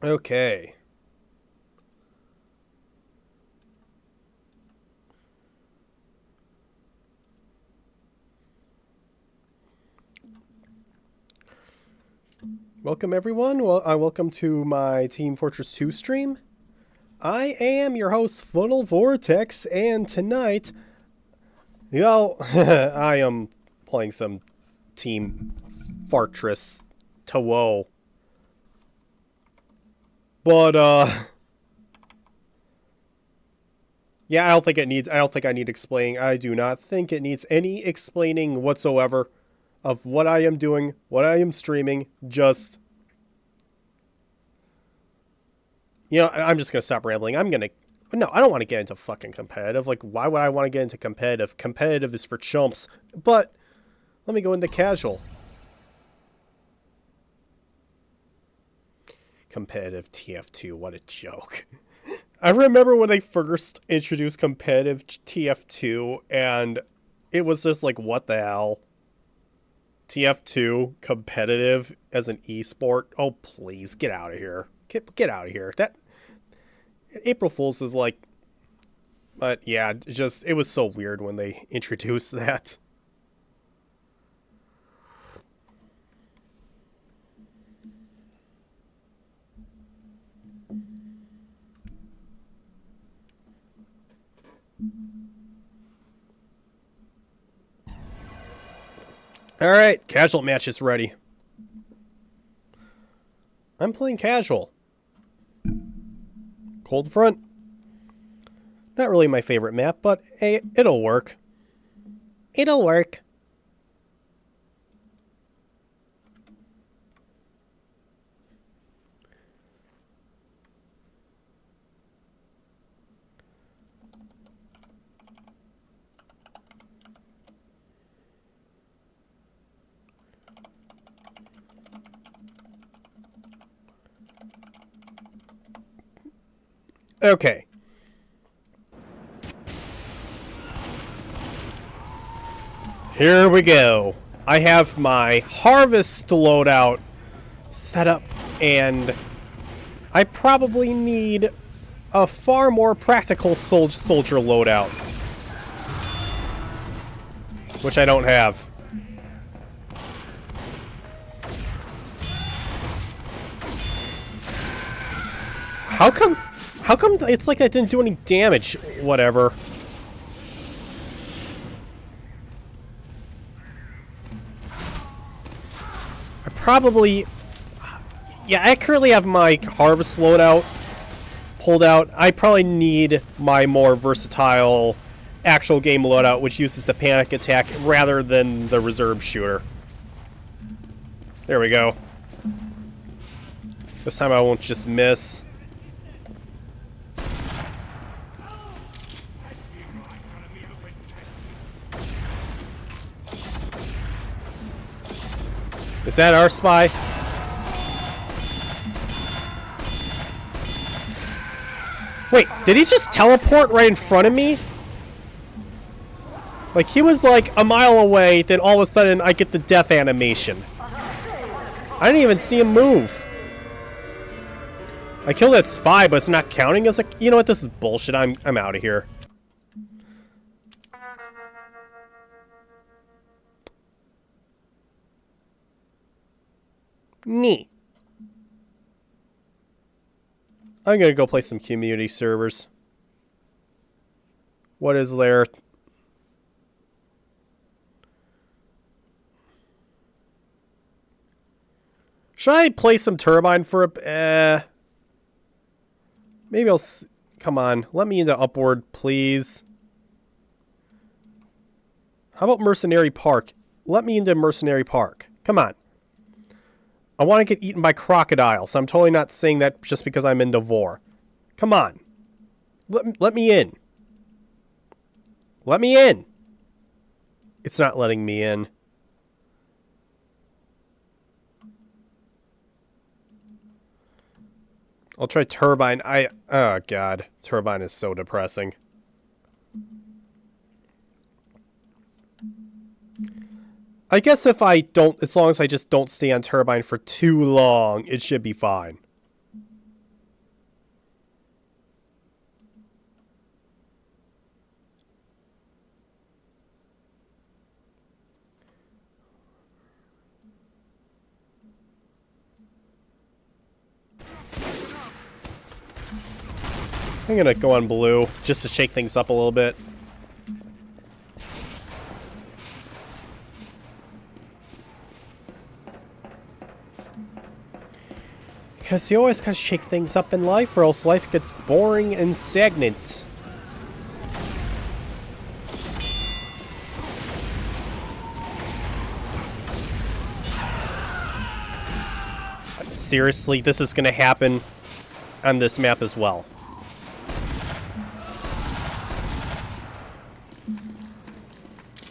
Okay. Welcome everyone. Well, welcome to my Team Fortress 2 stream. I am your host, Funnel Vortex, and tonight, I am playing some Team Fortress T-OwO. But yeah, I don't think I need explaining. I do not think it needs any explaining whatsoever of what I am doing, what I am streaming. Just, I'm just going to stop rambling. No, I don't want to get into fucking competitive. Like, why would I want to get into competitive? Competitive is for chumps. But let me go into casual. Competitive TF2, what a joke. I remember when they first introduced competitive TF2, and it was just like, what the hell? TF2 competitive as an esport? Oh, please, get out of here. Get out of here. That April Fool's is like, but yeah, it was so weird when they introduced that. Alright, casual match is ready. I'm playing casual. Cold Front. Not really my favorite map, but hey, it'll work. It'll work. Okay. Here we go. I have my harvest loadout set up, and I probably need a far more practical soldier loadout, which I don't have. How come it's like I didn't do any damage? Whatever. I probably... Yeah, I currently have my harvest loadout pulled out. I probably need my more versatile actual game loadout, which uses the panic attack rather than the reserve shooter. There we go. This time I won't just miss. Is that our spy? Wait, did he just teleport right in front of me? Like, he was like a mile away, then all of a sudden I get the death animation. I didn't even see him move. I killed that spy, but it's not counting. I was like, you know what, this is bullshit. I'm out of here. Neat. I'm gonna go play some community servers. What is there? Should I play some Turbine for a... Maybe I'll... Come on, let me into Upward, please. How about Mercenary Park? Let me into Mercenary Park. Come on. I want to get eaten by crocodiles, so I'm totally not saying that just because I'm into Vor. Come on. Let me in. Let me in. It's not letting me in. I'll try Turbine. Oh, God. Turbine is so depressing. I guess if I don't, as long as I just don't stay on Turbine for too long, it should be fine. I'm gonna go on blue, just to shake things up a little bit. Because you always gotta shake things up in life, or else life gets boring and stagnant. Seriously, this is gonna happen on this map as well.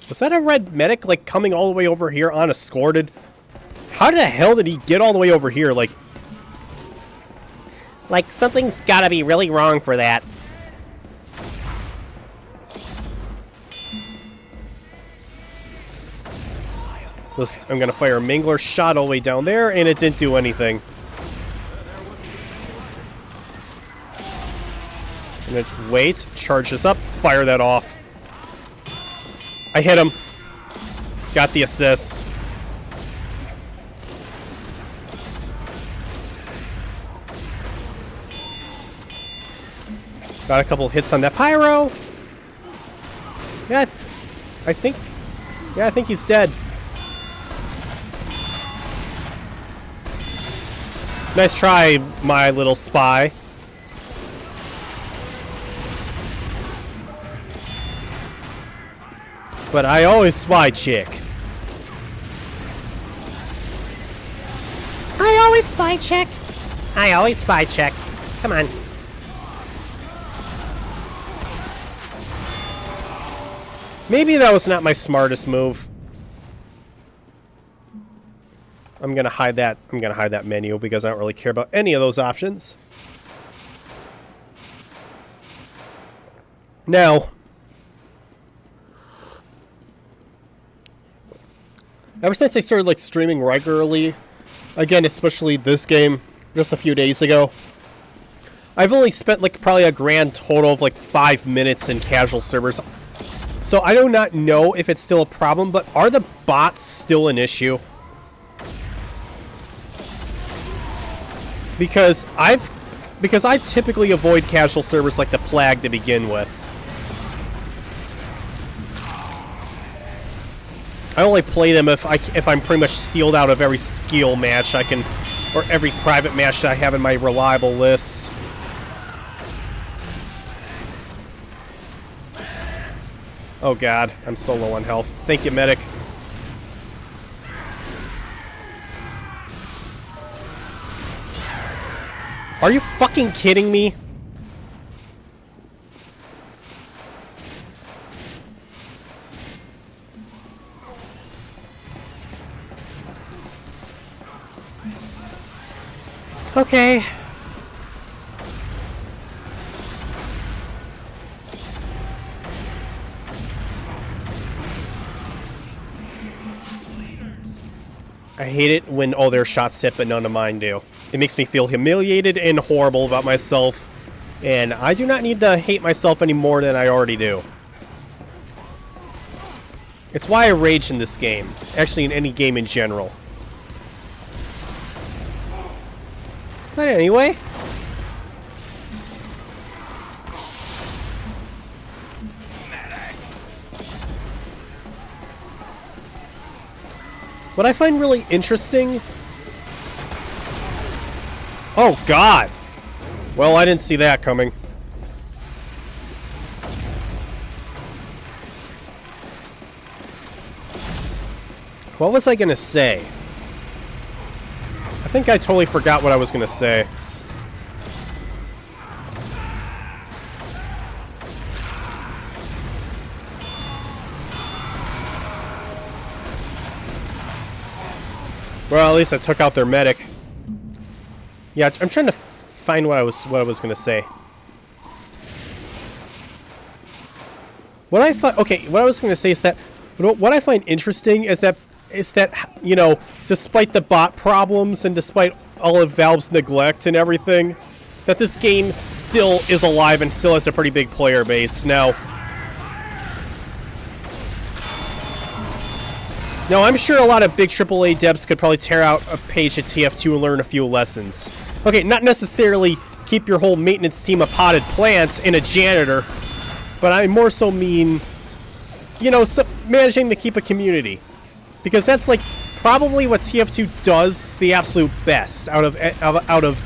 Was that a red medic, like, coming all the way over here unescorted? How the hell did he get all the way over here? Like, something's gotta be really wrong for that. I'm gonna fire a Mingler shot all the way down there, and it didn't do anything. I'm gonna wait, charge this up, fire that off. I hit him. Got the assist. Got a couple hits on that pyro. Yeah, I think he's dead. Nice try, my little spy. But I always spy chick. I always spy check. I always spy check. Come on. Maybe that was not my smartest move. I'm gonna hide that. I'm gonna hide that menu because I don't really care about any of those options. Now, ever since I started like streaming regularly, again, especially this game, just a few days ago, I've only spent like probably a grand total of like 5 minutes in casual servers. So I do not know if it's still a problem, but are the bots still an issue? Because I typically avoid casual servers like the plague to begin with. I only play them if I'm pretty much sealed out of every skill match I can, or every private match that I have in my reliable list. Oh god, I'm so low on health. Thank you, medic. Are you fucking kidding me? Okay. I hate it when all their shots hit, but none of mine do. It makes me feel humiliated and horrible about myself, and I do not need to hate myself any more than I already do. It's why I rage in this game. Actually, in any game in general. But anyway. What I find really interesting... Oh, God! Well, I didn't see that coming. What was I gonna say? I think I totally forgot what I was gonna say. Well, at least I took out their medic. Yeah, I'm trying to find what I was gonna say. What I was gonna say is that what I find interesting is that you know, despite the bot problems and despite all of Valve's neglect and everything, that this game still is alive and still has a pretty big player base. Now, I'm sure a lot of big AAA devs could probably tear out a page at TF2 and learn a few lessons. Okay, not necessarily keep your whole maintenance team of potted plants and a janitor, but I more so mean, you know, managing to keep a community. Because that's like probably what TF2 does the absolute best out of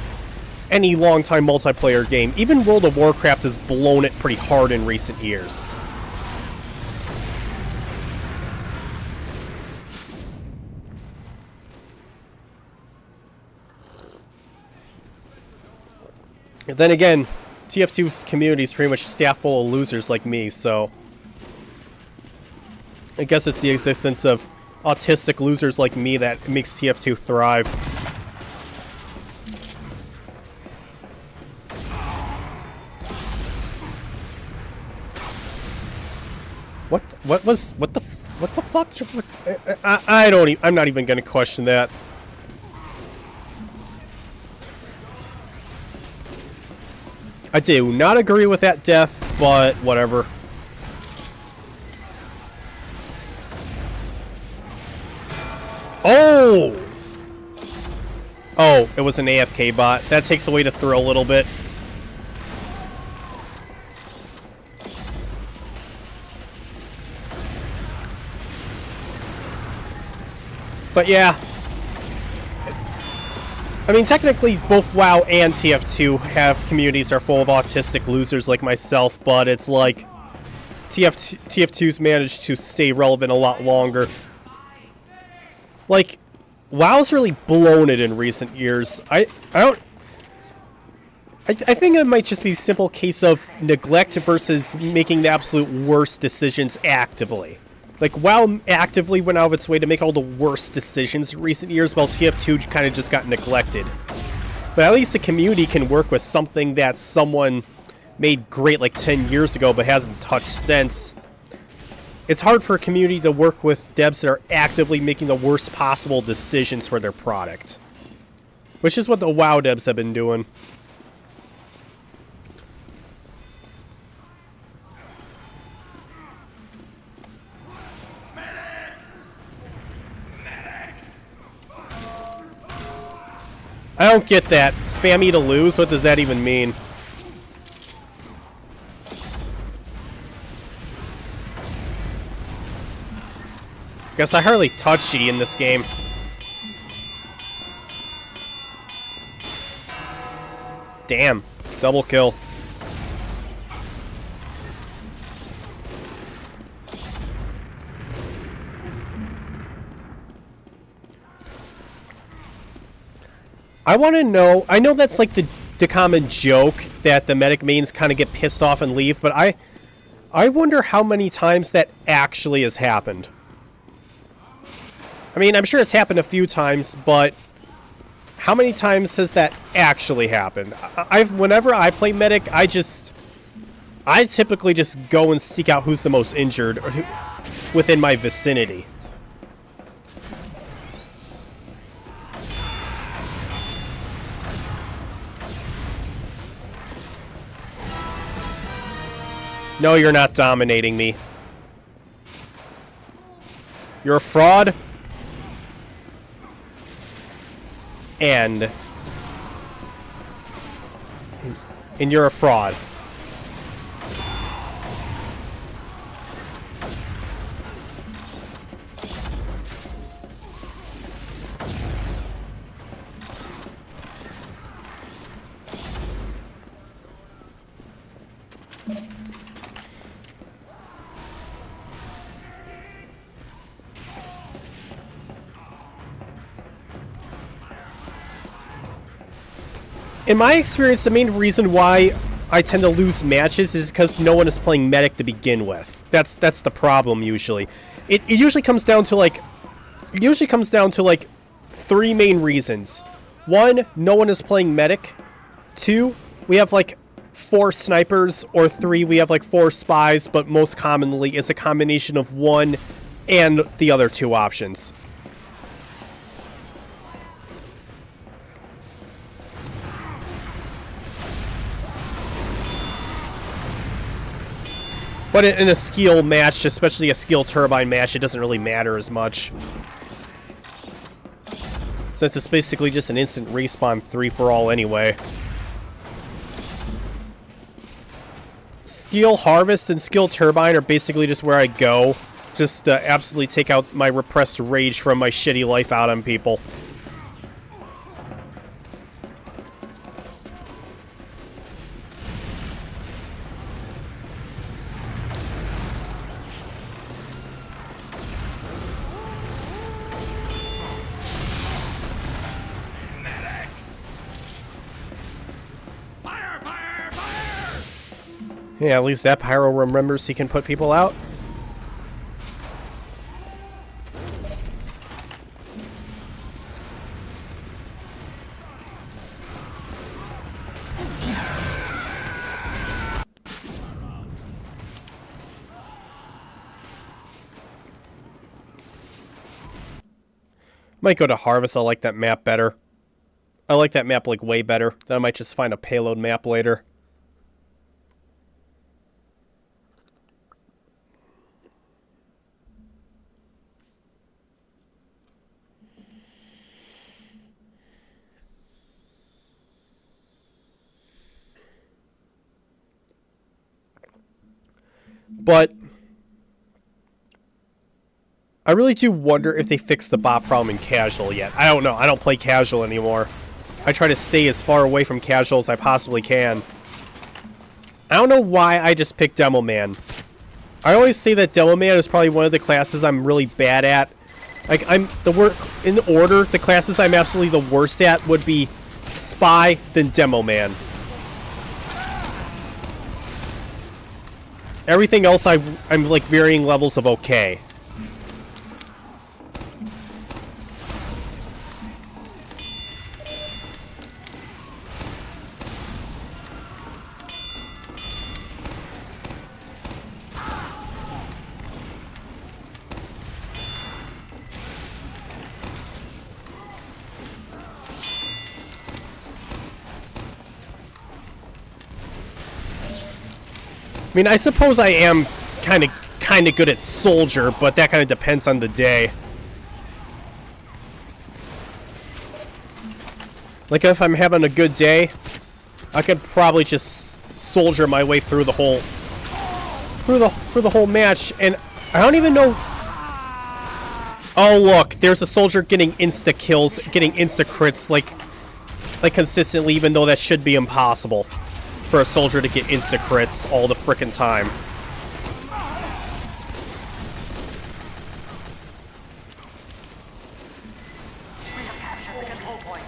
any long-time multiplayer game. Even World of Warcraft has blown it pretty hard in recent years. And then again, TF2's community is pretty much staffed full of losers like me, so I guess it's the existence of autistic losers like me that makes TF2 thrive. What the fuck? I'm not even gonna question that. I do not agree with that death, but whatever. Oh! Oh, it was an AFK bot. That takes away the thrill a little bit. But yeah. I mean, technically, both WoW and TF2 have communities that are full of autistic losers like myself, but it's like TF2's managed to stay relevant a lot longer. Like, WoW's really blown it in recent years. I think it might just be a simple case of neglect versus making the absolute worst decisions actively. Like, WoW actively went out of its way to make all the worst decisions in recent years, while TF2 kind of just got neglected. But at least the community can work with something that someone made great like 10 years ago but hasn't touched since. It's hard for a community to work with devs that are actively making the worst possible decisions for their product. Which is what the WoW devs have been doing. I don't get that. Spam E to lose? What does that even mean? Guess I hardly touch E in this game. Damn. Double kill. I want to know, I know that's like the common joke that the medic mains kind of get pissed off and leave, but I wonder how many times that actually has happened. I mean, I'm sure it's happened a few times, but how many times has that actually happened? Whenever I play medic, I typically just go and seek out who's the most injured or within my vicinity. No, you're not dominating me. You're a fraud. And you're a fraud. In my experience, the main reason why I tend to lose matches is because no one is playing medic to begin with. That's the problem usually. It usually comes down to like three main reasons. One, no one is playing medic. Two, we have like 4 snipers, or 3, we have like 4 spies, but most commonly it's a combination of one and the other 2 options. But in a skill match, especially a skill turbine match, it doesn't really matter as much. Since it's basically just an instant respawn 3-for-all anyway. skill harvest and skill turbine are basically just where I go. Just to absolutely take out my repressed rage from my shitty life out on people. Yeah, at least that pyro remembers he can put people out. Might go to Harvest. I like that map better. I like that map like way better. Then I might just find a payload map later. But I really do wonder if they fixed the bot problem in casual yet. I don't know. I don't play casual anymore. I try to stay as far away from casual as I possibly can. I don't know why I just picked Demo Man. I always say that Demo Man is probably one of the classes I'm really bad at. Like, I'm the work in order, the classes I'm absolutely the worst at would be Spy, then Demo Man. Everything else I'm like varying levels of okay. I mean, I suppose I am kind of good at Soldier, but that kind of depends on the day. Like, if I'm having a good day, I could probably just Soldier my way through the whole match, and I don't even know. Oh, look, there's a Soldier getting insta kills, getting insta crits like consistently, even though that should be impossible for a Soldier to get insta crits all the frickin' time. We have captured the control point.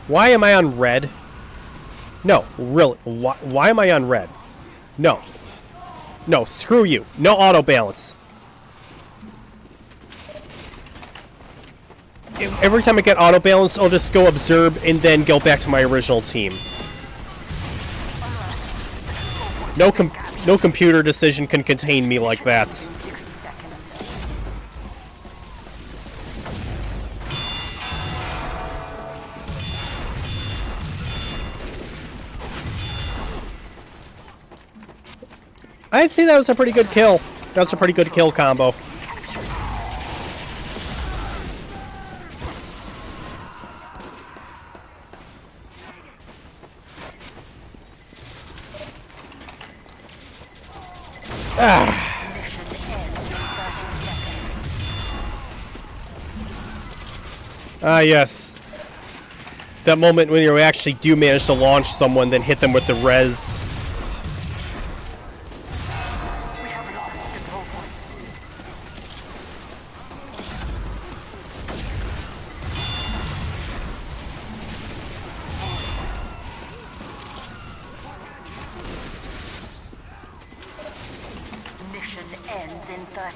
Why am I on red? No, really. Why am I on red? No. No, screw you. No auto balance. Every time I get auto balance, I'll just go observe and then go back to my original team. No computer decision can contain me like that. I'd say that was a pretty good kill. That's a pretty good kill combo. Ah, yes. That moment when you actually do manage to launch someone, then hit them with the res.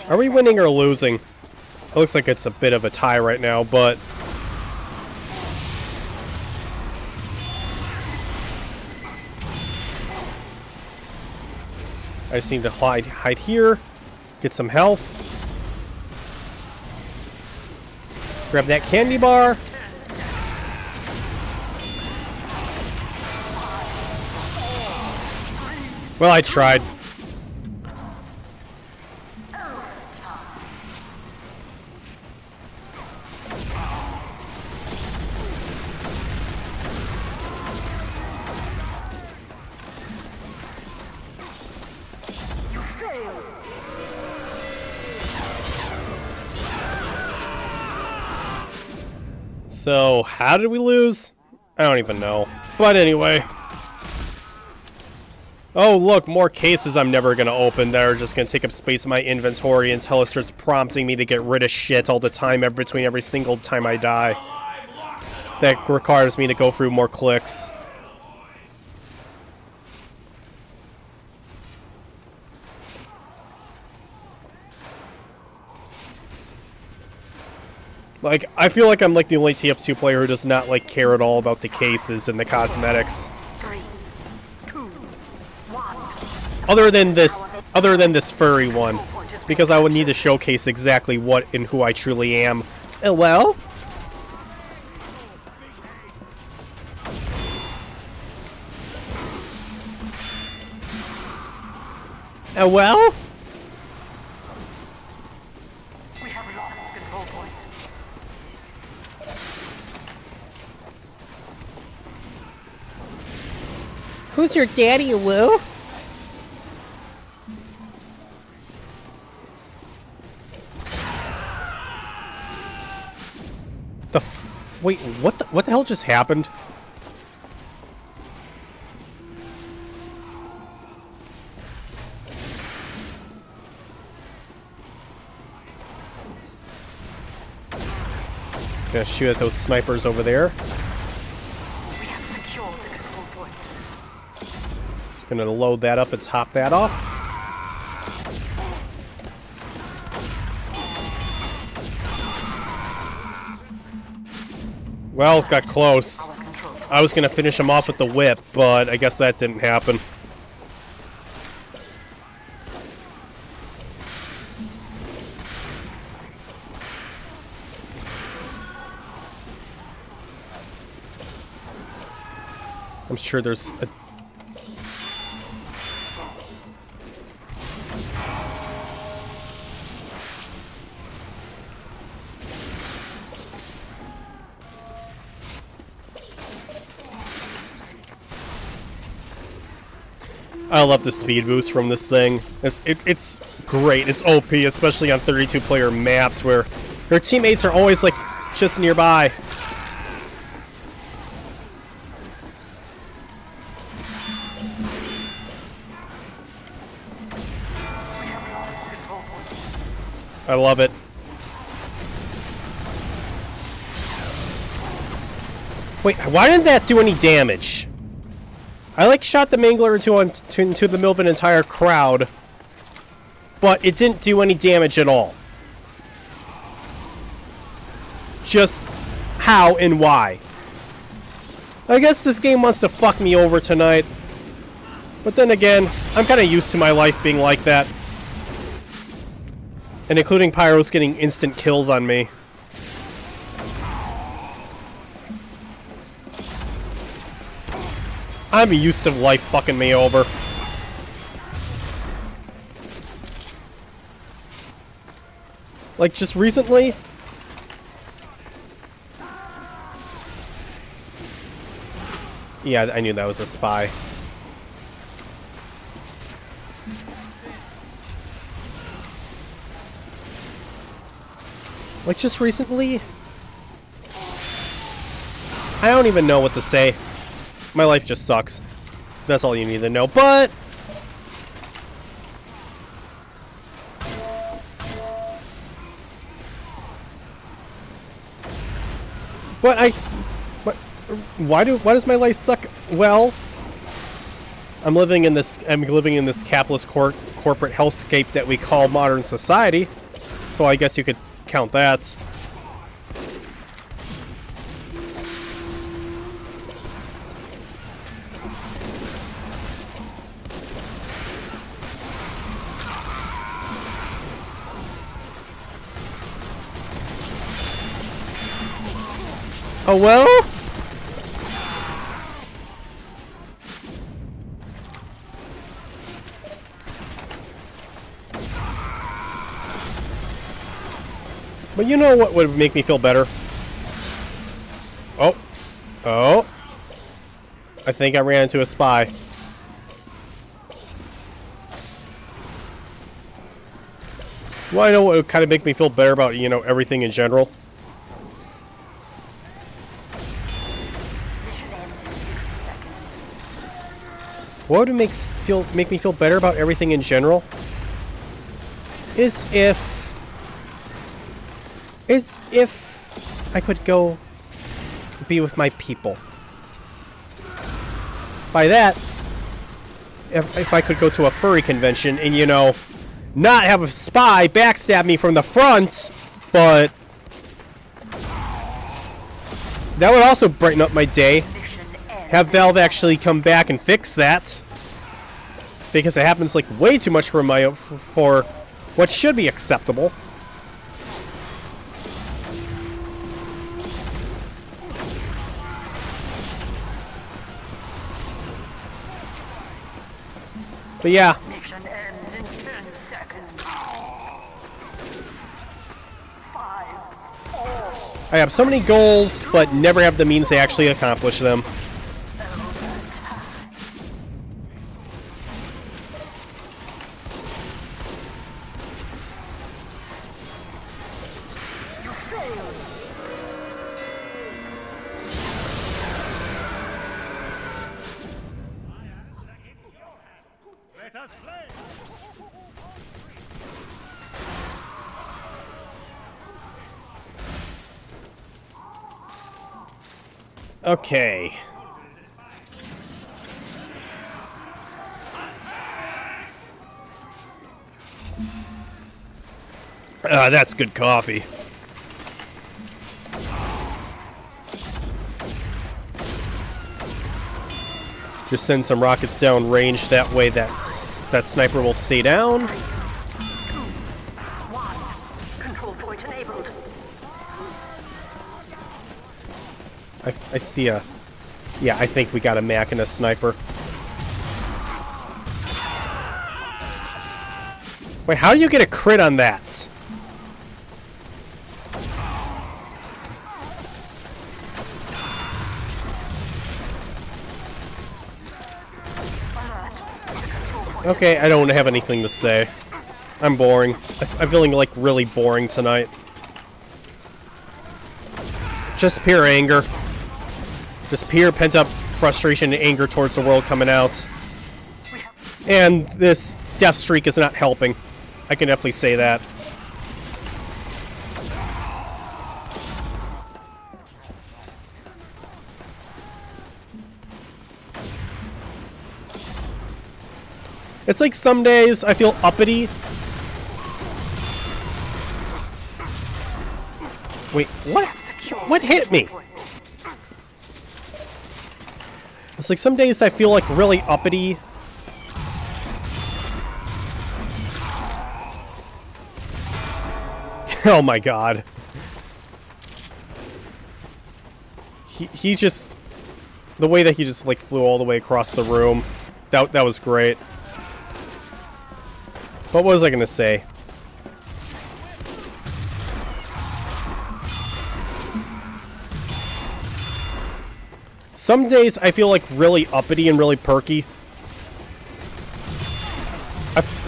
Are we winning or losing? It looks like it's a bit of a tie right now, but I just need to hide here, get some health, grab that candy bar. Well, I tried. So, how did we lose? I don't even know. But anyway. Oh, look, more cases I'm never going to open that are just going to take up space in my inventory until it starts prompting me to get rid of shit all the time between every single time I die. That requires me to go through more clicks. Like, I feel like I'm like the only TF2 player who does not like care at all about the cases and the cosmetics. 3, 2, 1. Other than this furry one, because I would need to showcase exactly what and who I truly am. Well, well. We have lost the control point. Who's your daddy, Woo? Wait, what the hell just happened? Gonna shoot at those snipers over there. We have secured the control point. Just gonna load that up and top that off. Well, got close. Our control. I was gonna finish him off with the whip, but I guess that didn't happen. I'm sure there's a... I love the speed boost from this thing. It's great. It's OP, especially on 32-player maps where your teammates are always like just nearby. I love it. Wait, why didn't that do any damage? I like shot the Mangler into the middle of an entire crowd, but it didn't do any damage at all. Just how and why? I guess this game wants to fuck me over tonight. But then again, I'm kind of used to my life being like that. And including Pyros getting instant kills on me. I'm used to life fucking me over. Like, just recently... Yeah, I knew that was a spy. Like, just recently... I don't even know what to say. My life just sucks. That's all you need to know, but... Why does my life suck? Well... I'm living in this capitalist corporate hellscape that we call modern society. So I guess you could count that. Oh well? But you know what would make me feel better? Oh. Oh. I think I ran into a spy. Well, I know what would kind of make me feel better about, you know, everything in general. What would make me feel better about everything in general is if I could go be with my people. By that, if I could go to a furry convention and, you know, not have a spy backstab me from the front, but that would also brighten up my day. Have Valve actually come back and fix that, because it happens like way too much for what should be acceptable. But yeah. Mission ends in 10 seconds. 5, 4. I have so many goals, but never have the means to actually accomplish them. Okay. That's good coffee. Just send some rockets down range, that way that sniper will stay down. 1. Control point enabled. I see a... Yeah, I think we got a Mac and a sniper. Wait, how do you get a crit on that? Okay, I don't have anything to say. I'm boring. I'm feeling like really boring tonight. Just pure anger. Just pure pent-up frustration and anger towards the world coming out. And this death streak is not helping. I can definitely say that. It's like some days I feel uppity. Wait, what? What hit me? It's like some days I feel like really uppity. Oh my god. He just... The way that he just like flew all the way across the room. That was great. What was I gonna say? Some days I feel like really uppity and really perky.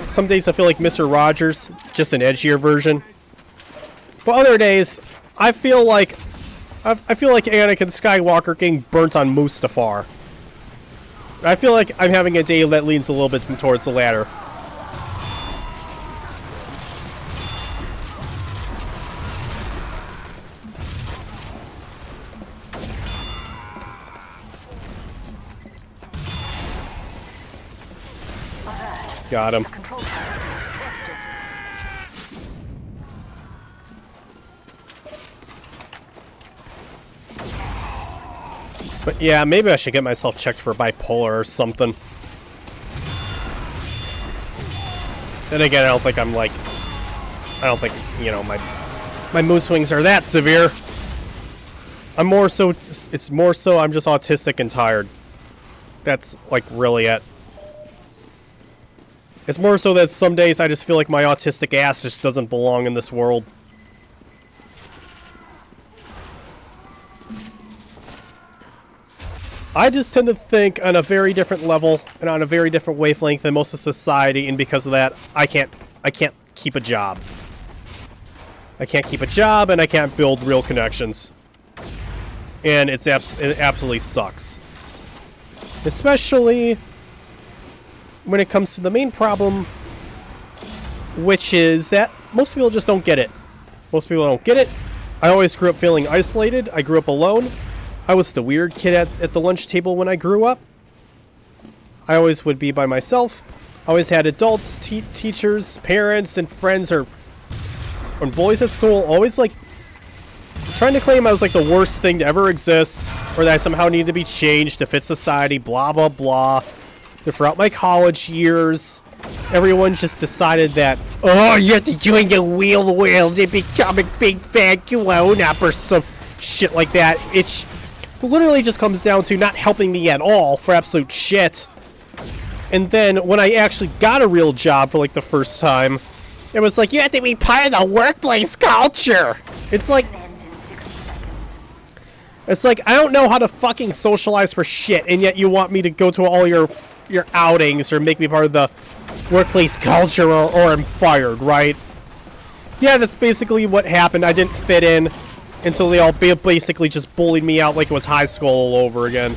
Some days I feel like Mr. Rogers, just an edgier version. But other days, I feel like Anakin Skywalker getting burnt on Mustafar. I feel like I'm having a day that leans a little bit towards the latter. Got him. But yeah, maybe I should get myself checked for bipolar or something. Then again, I don't think, you know, my mood swings are that severe. It's more so I'm just autistic and tired. That's like really it. It's more so that some days I just feel like my autistic ass just doesn't belong in this world. I just tend to think on a very different level and on a very different wavelength than most of society, and because of that, I can't keep a job. I can't keep a job, and I can't build real connections. And it absolutely sucks. Especially when it comes to the main problem, which is that most people just don't get it. Most people don't get it. I always grew up feeling isolated. I grew up alone. I was the weird kid at the lunch table when I grew up. I always would be by myself. I always had adults, teachers, parents, and friends, or boys at school, always like trying to claim I was like the worst thing to ever exist, or that I somehow needed to be changed to fit society, blah, blah, blah. And throughout my college years, everyone just decided that, oh, you have to join the real world and become a big bad grown-up or some shit like that. It literally just comes down to not helping me at all for absolute shit. And then when I actually got a real job for like the first time, it was like, you have to be part of the workplace culture. It's like, I don't know how to fucking socialize for shit, and yet you want me to go to all your outings or make me part of the workplace culture, or I'm fired, right? Yeah, that's basically what happened. I didn't fit in until they all basically just bullied me out like it was high school all over again.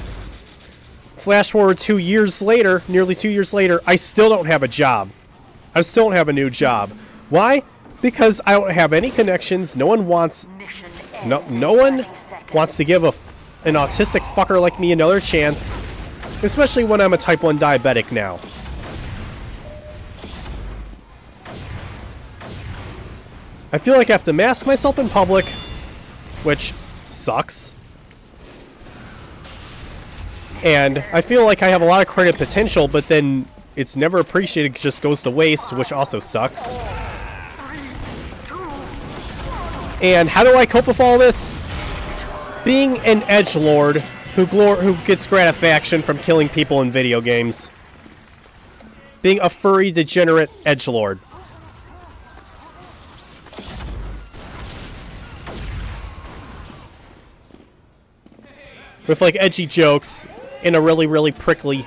Flash forward 2 years later, nearly 2 years later, I still don't have a job. I still don't have a new job. Why? Because I don't have any connections. No one wants... No one wants to give an autistic fucker like me another chance. Especially when I'm a type 1 diabetic now. I feel like I have to mask myself in public, which sucks. And I feel like I have a lot of creative potential, but then it's never appreciated, it just goes to waste, which also sucks. And how do I cope with all this? Being an edgelord who gets gratification from killing people in video games. Being a furry, degenerate edgelord. With like edgy jokes in a really, really prickly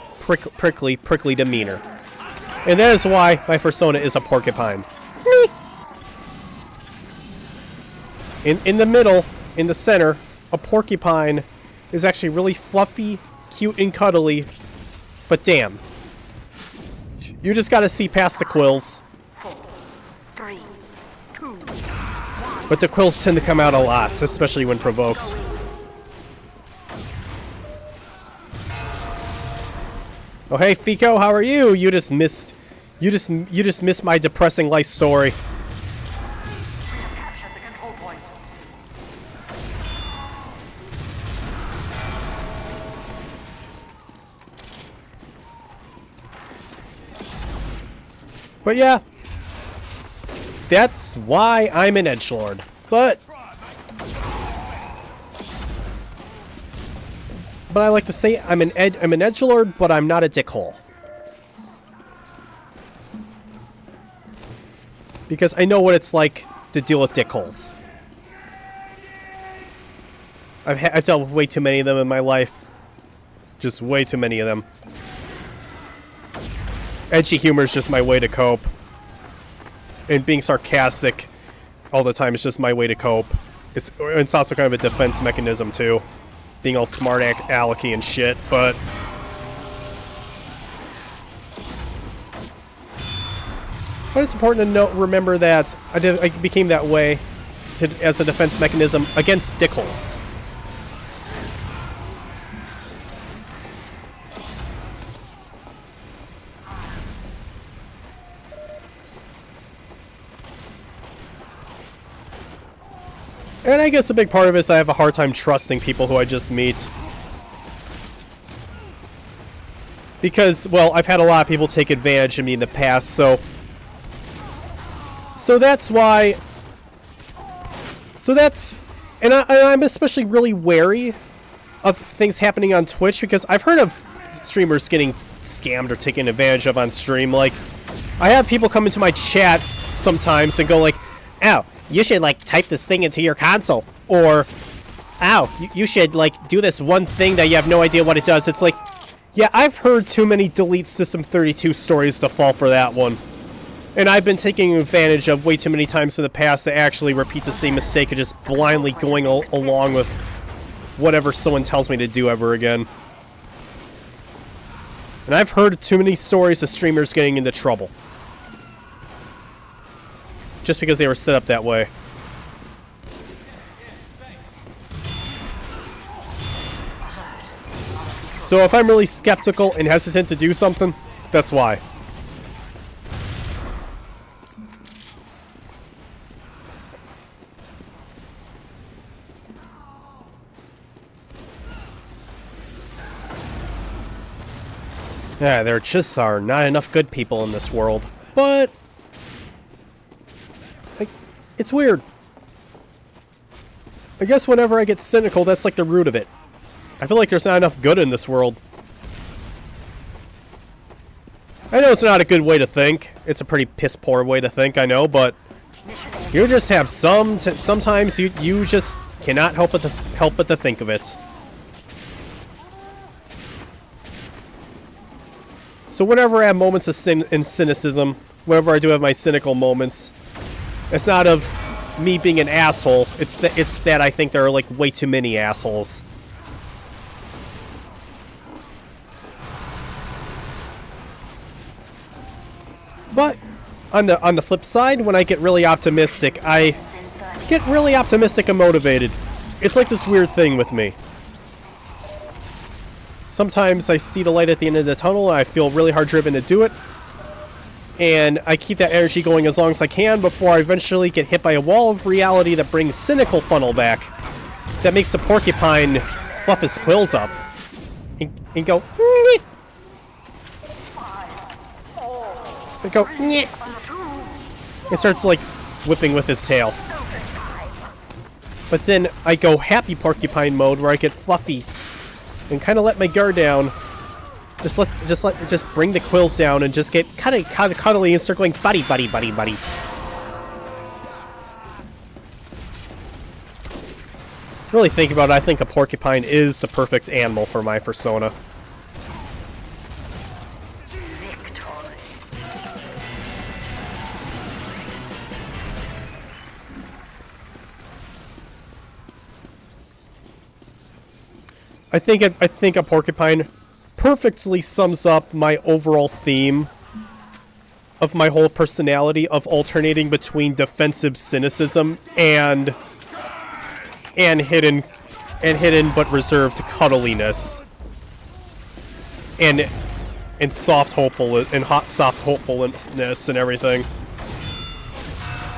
demeanor. And that is why my persona is a porcupine. In the middle, in the center, a porcupine is actually really fluffy, cute, and cuddly. But damn. You just gotta see past the quills. 4, 3, 2. But the quills tend to come out a lot, especially when provoked. Oh hey Fico, how are you? You just missed my depressing life story. We have captured the control point. But yeah, that's why I'm an edgelord. But I like to say I'm an edgelord, but I'm not a dickhole. Because I know what it's like to deal with dickholes. I've dealt with way too many of them in my life. Just way too many of them. Edgy humor is just my way to cope. And being sarcastic all the time is just my way to cope. It's also kind of a defense mechanism too. Being all smart alecky and shit, but it's important to remember that I became that way as a defense mechanism against dickholes. And I guess a big part of it is I have a hard time trusting people who I just meet. Because, well, I've had a lot of people take advantage of me in the past, so that's why... And I'm especially really wary of things happening on Twitch, because I've heard of streamers getting scammed or taken advantage of on stream. Like, I have people come into my chat sometimes and go like, ow, you should, like, type this thing into your console. Or, ow, you should, like, do this one thing that you have no idea what it does. It's like, yeah, I've heard too many delete System 32 stories to fall for that one. And I've been taking advantage of way too many times in the past to actually repeat the same mistake of just blindly going along with whatever someone tells me to do ever again. And I've heard too many stories of streamers getting into trouble. Just because they were set up that way. So if I'm really skeptical and hesitant to do something, that's why. Yeah, there just are not enough good people in this world. But like, it's weird. I guess whenever I get cynical, that's like the root of it. I feel like there's not enough good in this world. I know it's not a good way to think. It's a pretty piss poor way to think, I know, but you just have sometimes you just cannot help but to think of it. So whenever I have moments of cynicism, whenever I do have my cynical moments, it's not of me being an asshole. It's that I think there are like way too many assholes. But on the flip side, when I get really optimistic, I get really optimistic and motivated. It's like this weird thing with me. Sometimes I see the light at the end of the tunnel and I feel really hard driven to do it. And I keep that energy going as long as I can before I eventually get hit by a wall of reality that brings cynical funnel back. That makes the porcupine fluff his quills up. And go, nyeh. And go, nyeh. It starts like whipping with his tail. But then I go happy porcupine mode where I get fluffy and kind of let my guard down. Just bring the quills down and just get cuddly and start going buddy, buddy, buddy, buddy. Really think about it, I think a porcupine is the perfect animal for my persona. I think a porcupine perfectly sums up my overall theme of my whole personality of alternating between defensive cynicism and hidden but reserved cuddliness and soft hopefulness and soft hopefulness and everything.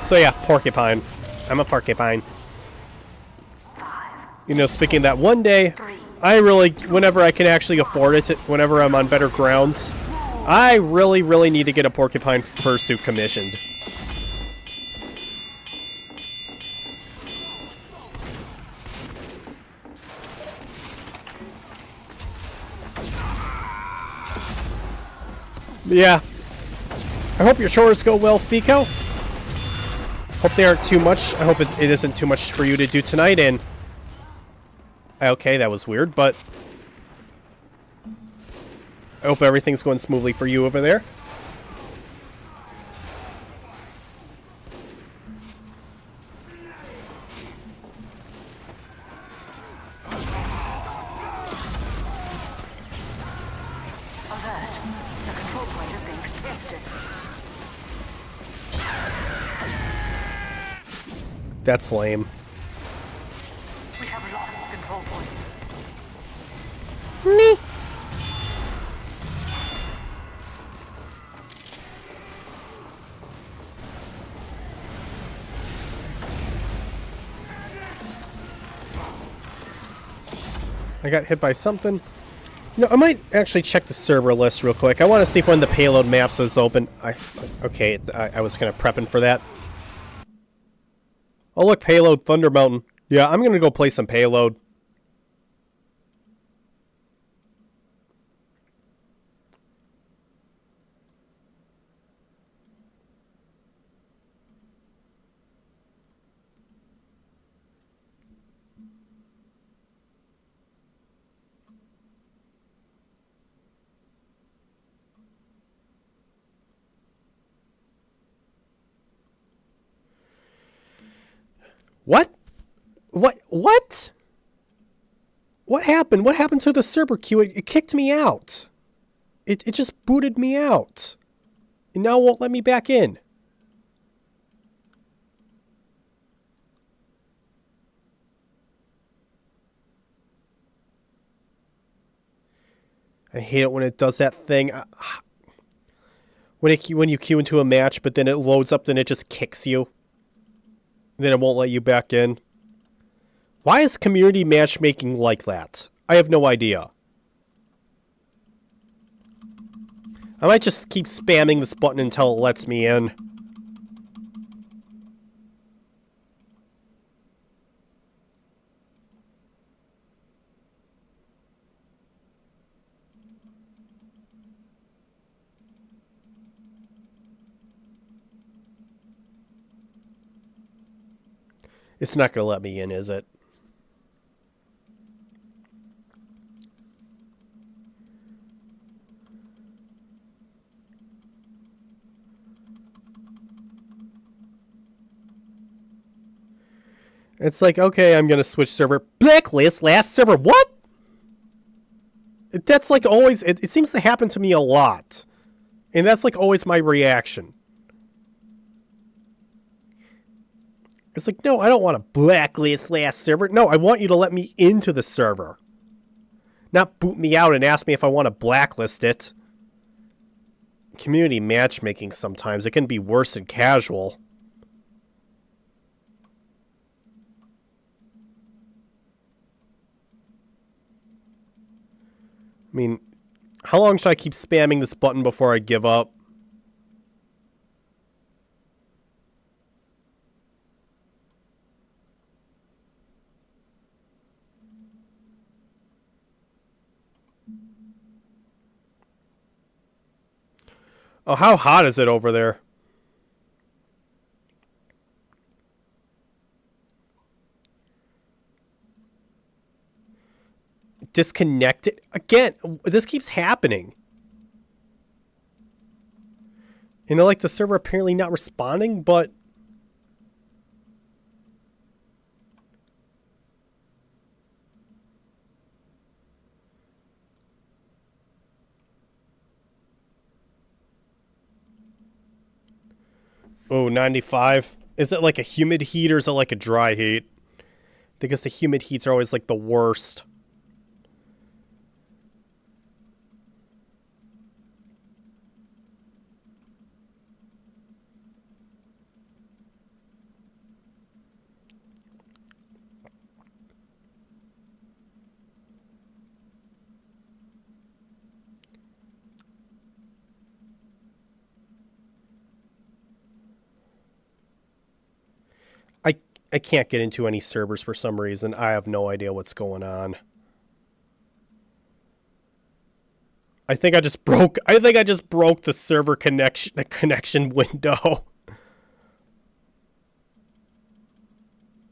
So yeah, porcupine. I'm a porcupine. You know, speaking of that, one day I really, whenever I can actually afford it, whenever I'm on better grounds, I really need to get a porcupine fursuit commissioned. Yeah. I hope your chores go well, Fico. Hope they aren't too much. I hope it isn't too much for you to do tonight, and okay, that was weird, but I hope everything's going smoothly for you over there. Alert. The control point is being contested. That's lame. We have lost the control point. Me. I got hit by something. You know, I might actually check the server list real quick. I want to see if one of the payload maps is open. Okay, I was kind of prepping for that. Oh look, payload, Thunder Mountain. Yeah, I'm gonna go play some payload. What? What? What happened? What happened to the server queue? It kicked me out. It just booted me out. And now it won't let me back in. I hate it when it does that thing. When you queue into a match, but then it loads up, then it just kicks you. Then it won't let you back in. Why is community matchmaking like that? I have no idea. I might just keep spamming this button until it lets me in. It's not going to let me in, is it? It's like, okay, I'm going to switch server. Blacklist, last server. What? That's like always, it seems to happen to me a lot. And that's like always my reaction. It's like, no, I don't want to blacklist last server. No, I want you to let me into the server. Not boot me out and ask me if I want to blacklist it. Community matchmaking sometimes, it can be worse than casual. I mean, how long should I keep spamming this button before I give up? Oh, how hot is it over there? Disconnected? Again, this keeps happening. You know, like the server apparently not responding, but... Oh, 95. Is it like a humid heat or is it like a dry heat? Because the humid heats are always like the worst. I can't get into any servers for some reason. I have no idea what's going on. I think I just broke the server connection window.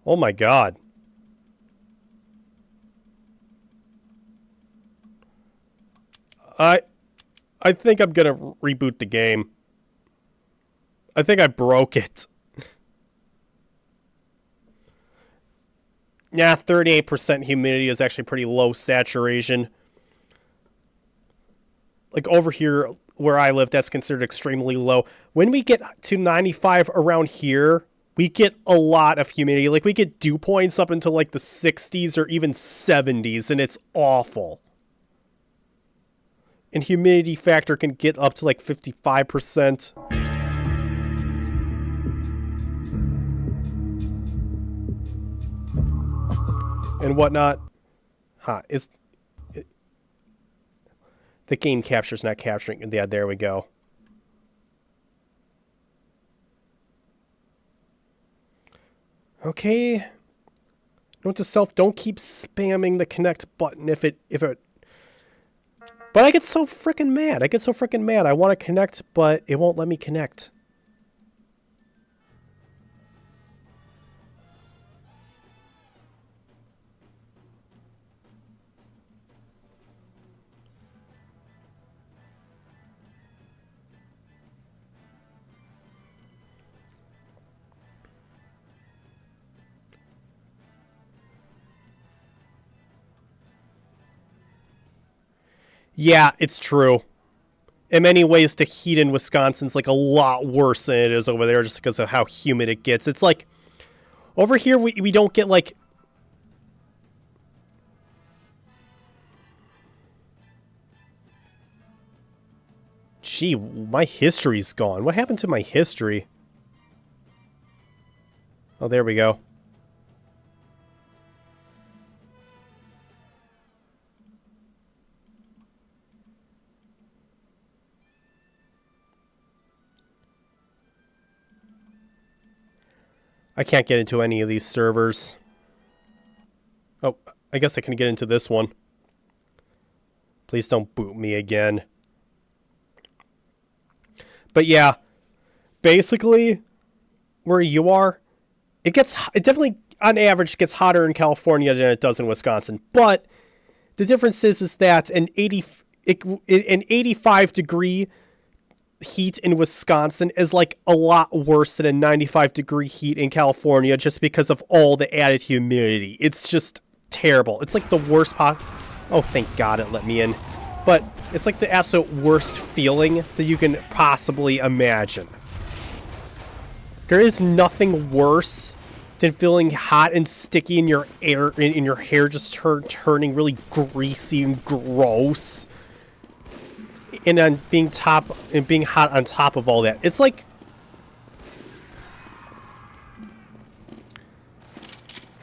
Oh my god. I think I'm gonna reboot the game. I think I broke it. Yeah, 38% humidity is actually pretty low saturation. Like over here where I live, that's considered extremely low. When we get to 95 around here, we get a lot of humidity. Like we get dew points up into like the 60s or even 70s, and it's awful. And humidity factor can get up to like 55%. And whatnot. The game capture's not capturing. Yeah, there we go. Okay. Note to self, don't keep spamming the connect button if it But I get so freaking mad. I want to connect, but it won't let me connect. Yeah, it's true. in many ways, the heat in Wisconsin's like a lot worse than it is over there just because of how humid it gets. It's like, over here we don't get like... Gee, my history's gone. What happened to my history? Oh, there we go. I can't get into any of these servers. Oh, I guess I can get into this one. Please don't boot me again. But yeah, basically, where you are, it definitely, on average, gets hotter in California than it does in Wisconsin. But the difference is that an 85-degree heat in Wisconsin is like a lot worse than a 95-degree heat in California just because of all the added humidity. It's just terrible. It's like the worst Oh, thank God it let me in. But it's like the absolute worst feeling that you can possibly imagine. There is nothing worse than feeling hot and sticky in your in your hair, just turning really greasy and gross. And then being hot on top of all that. It's like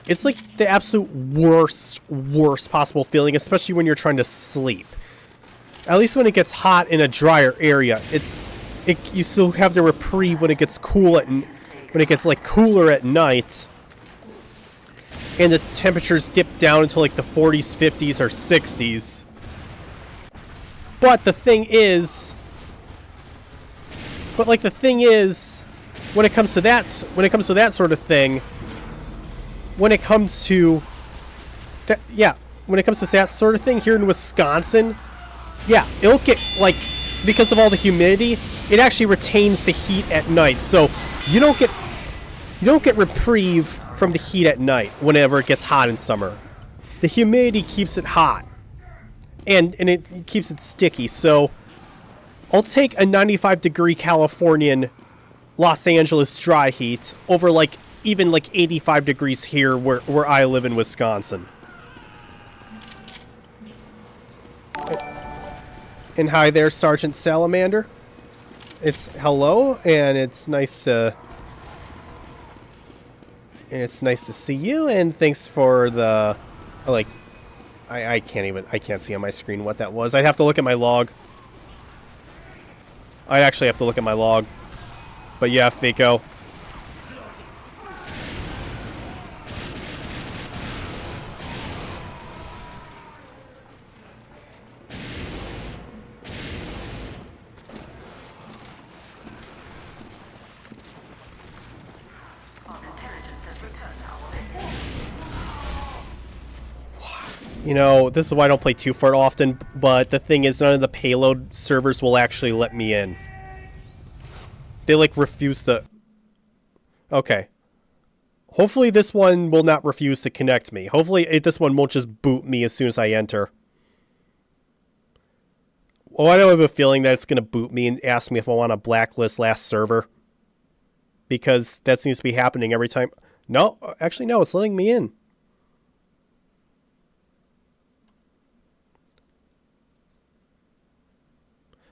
the absolute worst possible feeling, especially when you're trying to sleep. At least when it gets hot in a drier area, you still have the reprieve when it gets when it gets like cooler at night, and the temperatures dip down into like the 40s, 50s, or 60s. But the thing is, when it comes to that sort of thing, when it comes to that sort of thing here in Wisconsin, yeah, it'll get, like, because of all the humidity, it actually retains the heat at night. So you don't get reprieve from the heat at night whenever it gets hot in summer. The humidity keeps it hot. And it keeps it sticky. So I'll take a 95-degree Californian Los Angeles dry heat over like even like 85 degrees here where I live in Wisconsin. And hi there, Sergeant Salamander. It's hello, and it's nice to see you, and thanks for the like. I can't see on my screen what that was. I'd have to look at my log. I'd actually have to look at my log. But yeah, Fako. You know, this is why I don't play 2 Fur often, but the thing is, none of the payload servers will actually let me in. They, like, refuse to... Okay. Hopefully this one will not refuse to connect me. Hopefully this one won't just boot me as soon as I enter. Well, I don't have a feeling that it's going to boot me and ask me if I want to blacklist last server. Because that seems to be happening every time. No, actually no, it's letting me in.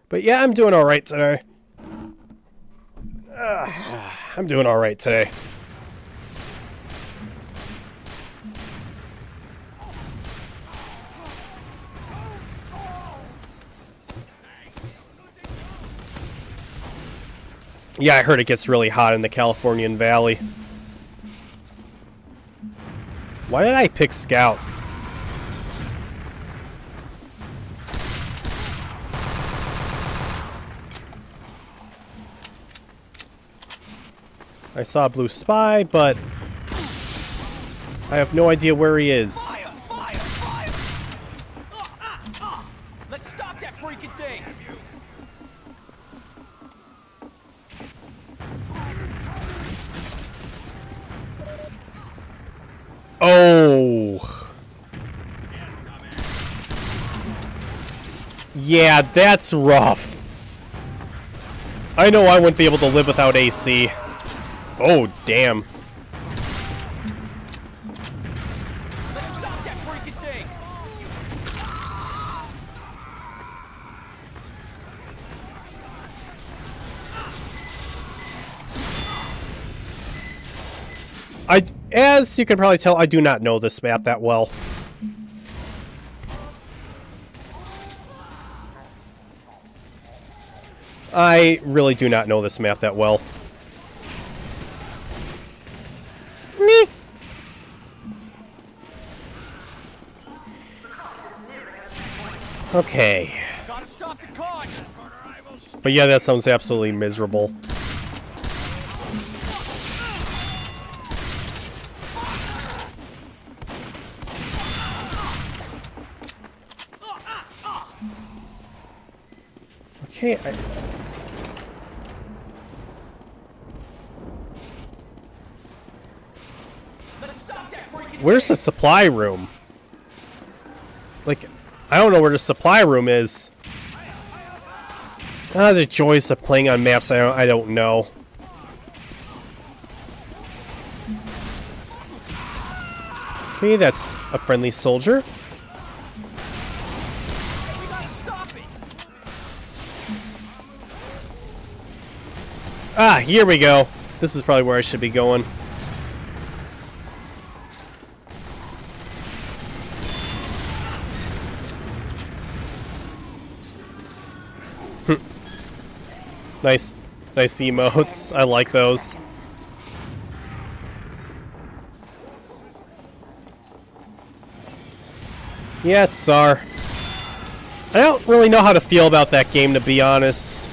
But yeah, I'm doing alright today. I'm doing alright today. Yeah, I heard it gets really hot in the Californian Valley. Why did I pick Scout? I saw a blue spy, but I have no idea where he is. Fire! Fire! Fire! Let's stop that freaking thing! Oh. Yeah, that's rough. I know I wouldn't be able to live without AC. Oh, damn. Let's stop that freaking thing! As you can probably tell, I do not know this map that well. I really do not know this map that well. Meh. Okay. Gotta stop the car! But yeah, that sounds absolutely miserable. Okay, Let's stop that freaking where's the supply room? Like, I don't know where the supply room is. Ah, the joys of playing on maps I don't know. Okay, that's a friendly soldier. We gotta stop it! Ah, here we go. This is probably where I should be going. Nice emotes. I like those. Yes, Sar. I don't really know how to feel about that game, to be honest.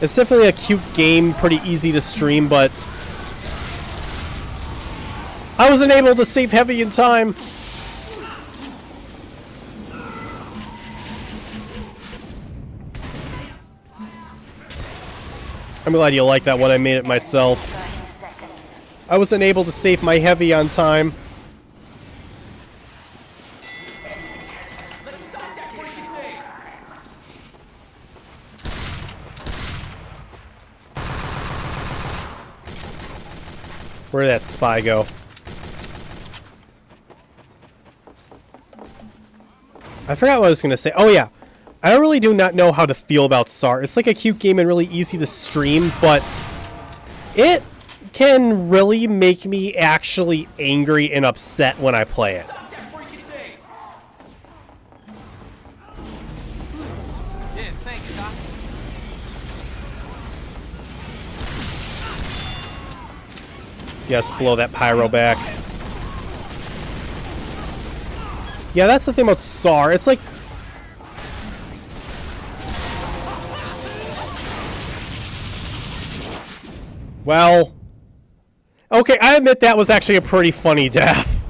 It's definitely a cute game, pretty easy to stream, but I wasn't able to save heavy in time. I'm glad you like that one. I made it myself. I wasn't able to save my heavy on time. Let's stop that freaking thing! Where did that spy go? I forgot what I was going to say. Oh, yeah. I really do not know how to feel about SAR. It's like a cute game and really easy to stream, but it can really make me actually angry and upset when I play it. Stop that freaking thing! Yeah, thanks, Doc. Yes, blow that pyro back. Yeah, that's the thing about SAR. It's like... Well... Okay, I admit that was actually a pretty funny death.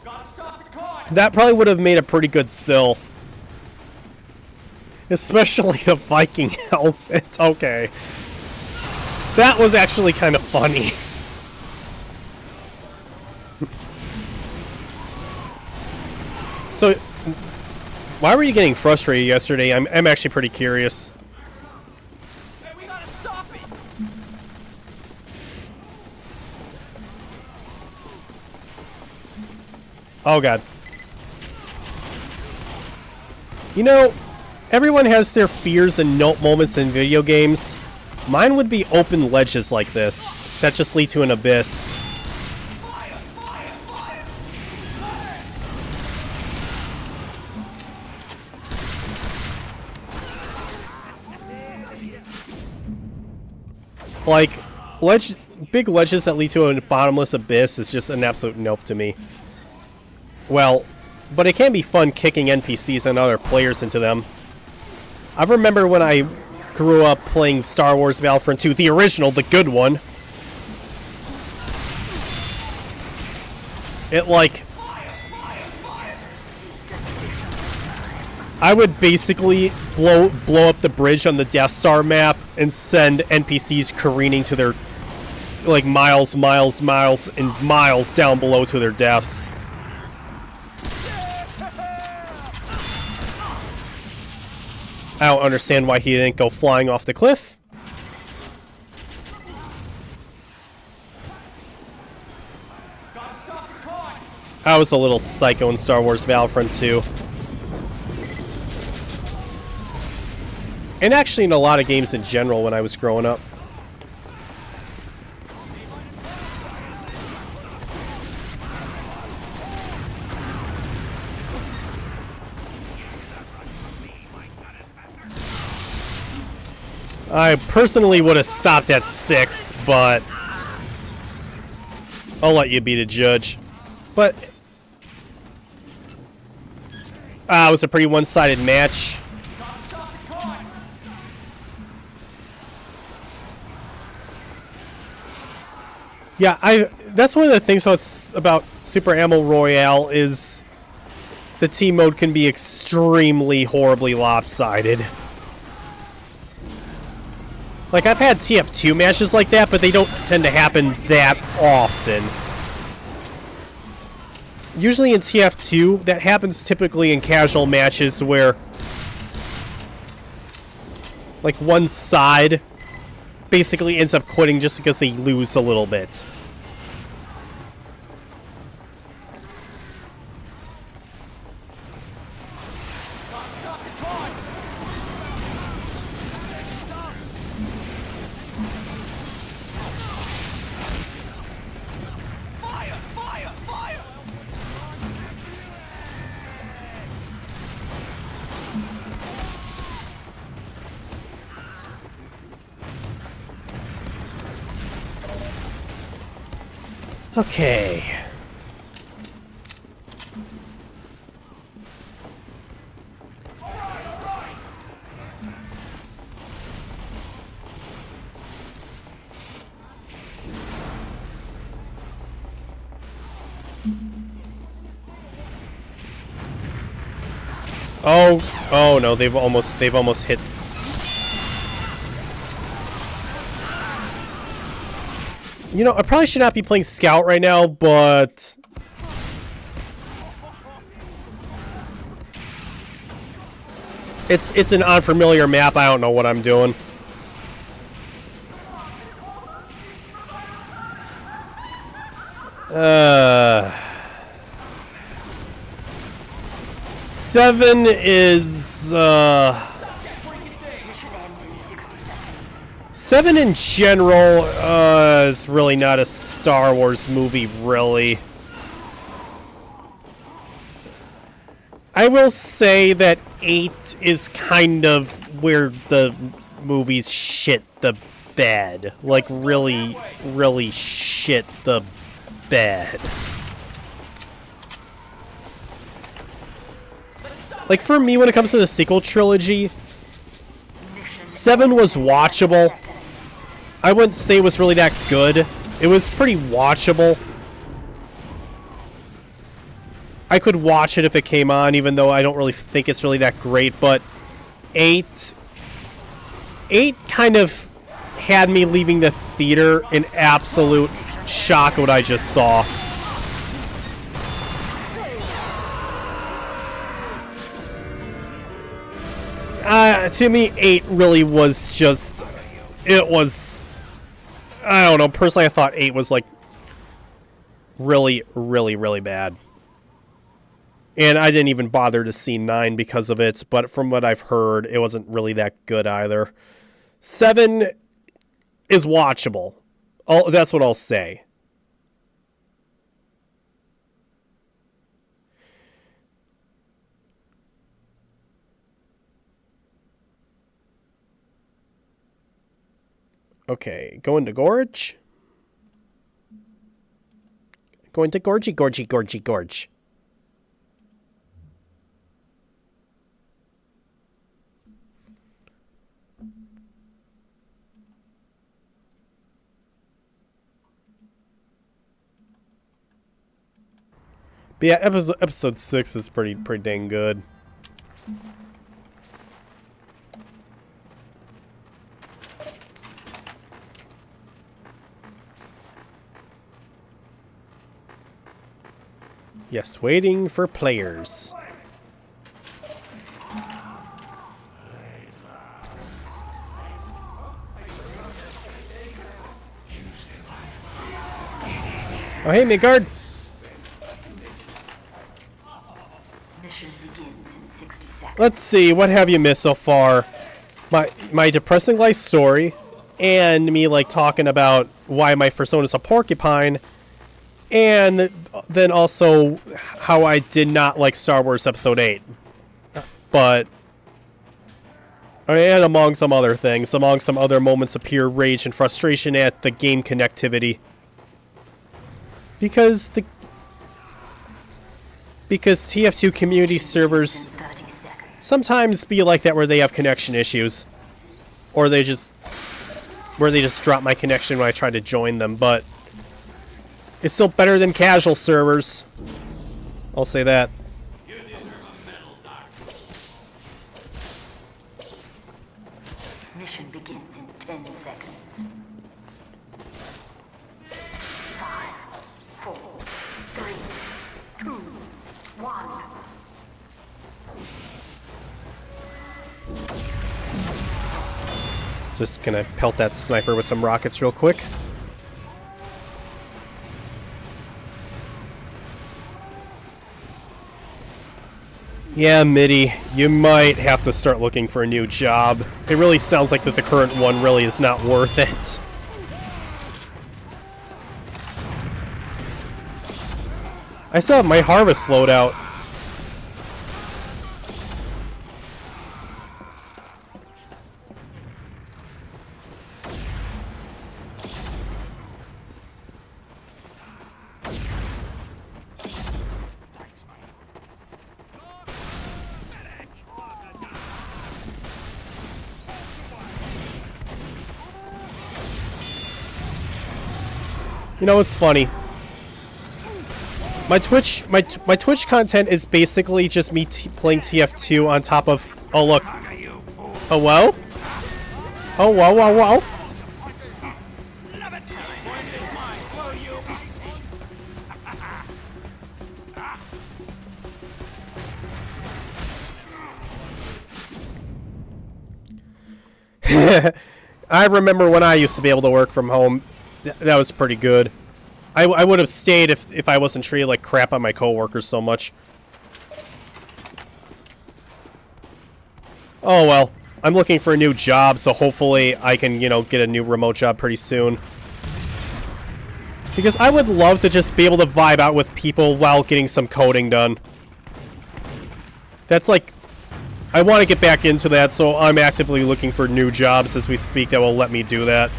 Gotta stop the car! That probably would have made a pretty good still. Especially the Viking helmet. Okay. That was actually kind of funny. So, why were you getting frustrated yesterday? I'm actually pretty curious. Hey, we gotta stop it! Oh god. You know, everyone has their fears and note moments in video games. Mine would be open ledges like this that just lead to an abyss. Like, big ledges that lead to a bottomless abyss is just an absolute nope to me. Well, but it can be fun kicking NPCs and other players into them. I remember when I grew up playing Star Wars Battlefront 2, the original, the good one. It, like... I would basically blow up the bridge on the Death Star map and send NPCs careening to their, like, miles and miles down below to their deaths. I don't understand why he didn't go flying off the cliff. Gotta stop the car! I was a little psycho in Star Wars Battlefront 2. And actually in a lot of games in general when I was growing up. I personally would have stopped at 6, but I'll let you be the judge. But it was a pretty one-sided match. Gotta stop the car! Yeah, that's one of the things about Super Ammo Royale is the team mode can be extremely horribly lopsided. Like, I've had TF2 matches like that, but they don't tend to happen that often. Usually in TF2, that happens typically in casual matches where, like, one side basically ends up quitting just because they lose a little bit. Gotta stop the car! Fire! Fire! Fire! Okay. Oh no, they've almost hit. You know, I probably should not be playing Scout right now, but it's an unfamiliar map. I don't know what I'm doing. Seven is Mission ends in 60 seconds. 7 in general is really not a Star Wars movie, really. I will say that 8 is kind of where the movies shit the bed. Like, really, really shit the bed. Like, for me, when it comes to the sequel trilogy, 7 was watchable. I wouldn't say it was really that good. It was pretty watchable. I could watch it if it came on, even though I don't really think it's really that great. But 8 kind of had me leaving the theater in absolute shock at what I just saw. To me, 8 really was just... It was... I don't know. Personally, I thought 8 was, like, really, really, really bad. And I didn't even bother to see 9 because of it. But from what I've heard, it wasn't really that good either. 7 is watchable. That's what I'll say. Okay, going to Gorge. Going to Gorgy, Gorgy, Gorgy, Gorge. But yeah, episode 6 is pretty dang good. Yes, waiting for players. Oh, hey, Midgard. Mission begins in 60 seconds. Let's see, what have you missed so far? My depressing life story, and me like talking about why my persona's a porcupine, and then also how I did not like Star Wars Episode 8. But, and among some other things, among some other moments of pure rage and frustration at the game connectivity. Because TF2 community servers 30 seconds. sometimes be like that, where they have connection issues, or they just drop my connection when I try to join them. But it's still better than casual servers, I'll say that. Mission begins in 10 seconds. 5, 4, 3, 2, 1. Just gonna pelt that sniper with some rockets real quick. Yeah, Mitty, you might have to start looking for a new job. It really sounds like that the current one really is not worth it. I still have my harvest loadout. You know, it's funny. My Twitch content is basically just me playing TF2 on top of. Oh look. Oh whoa. Oh whoa whoa whoa. I remember when I used to be able to work from home. That was pretty good. I would have stayed if I wasn't treated like crap on my coworkers so much. Oh well, I'm looking for a new job, so hopefully I can, you know, get a new remote job pretty soon. Because I would love to just be able to vibe out with people while getting some coding done. That's like, I want to get back into that, so I'm actively looking for new jobs as we speak that will let me do that.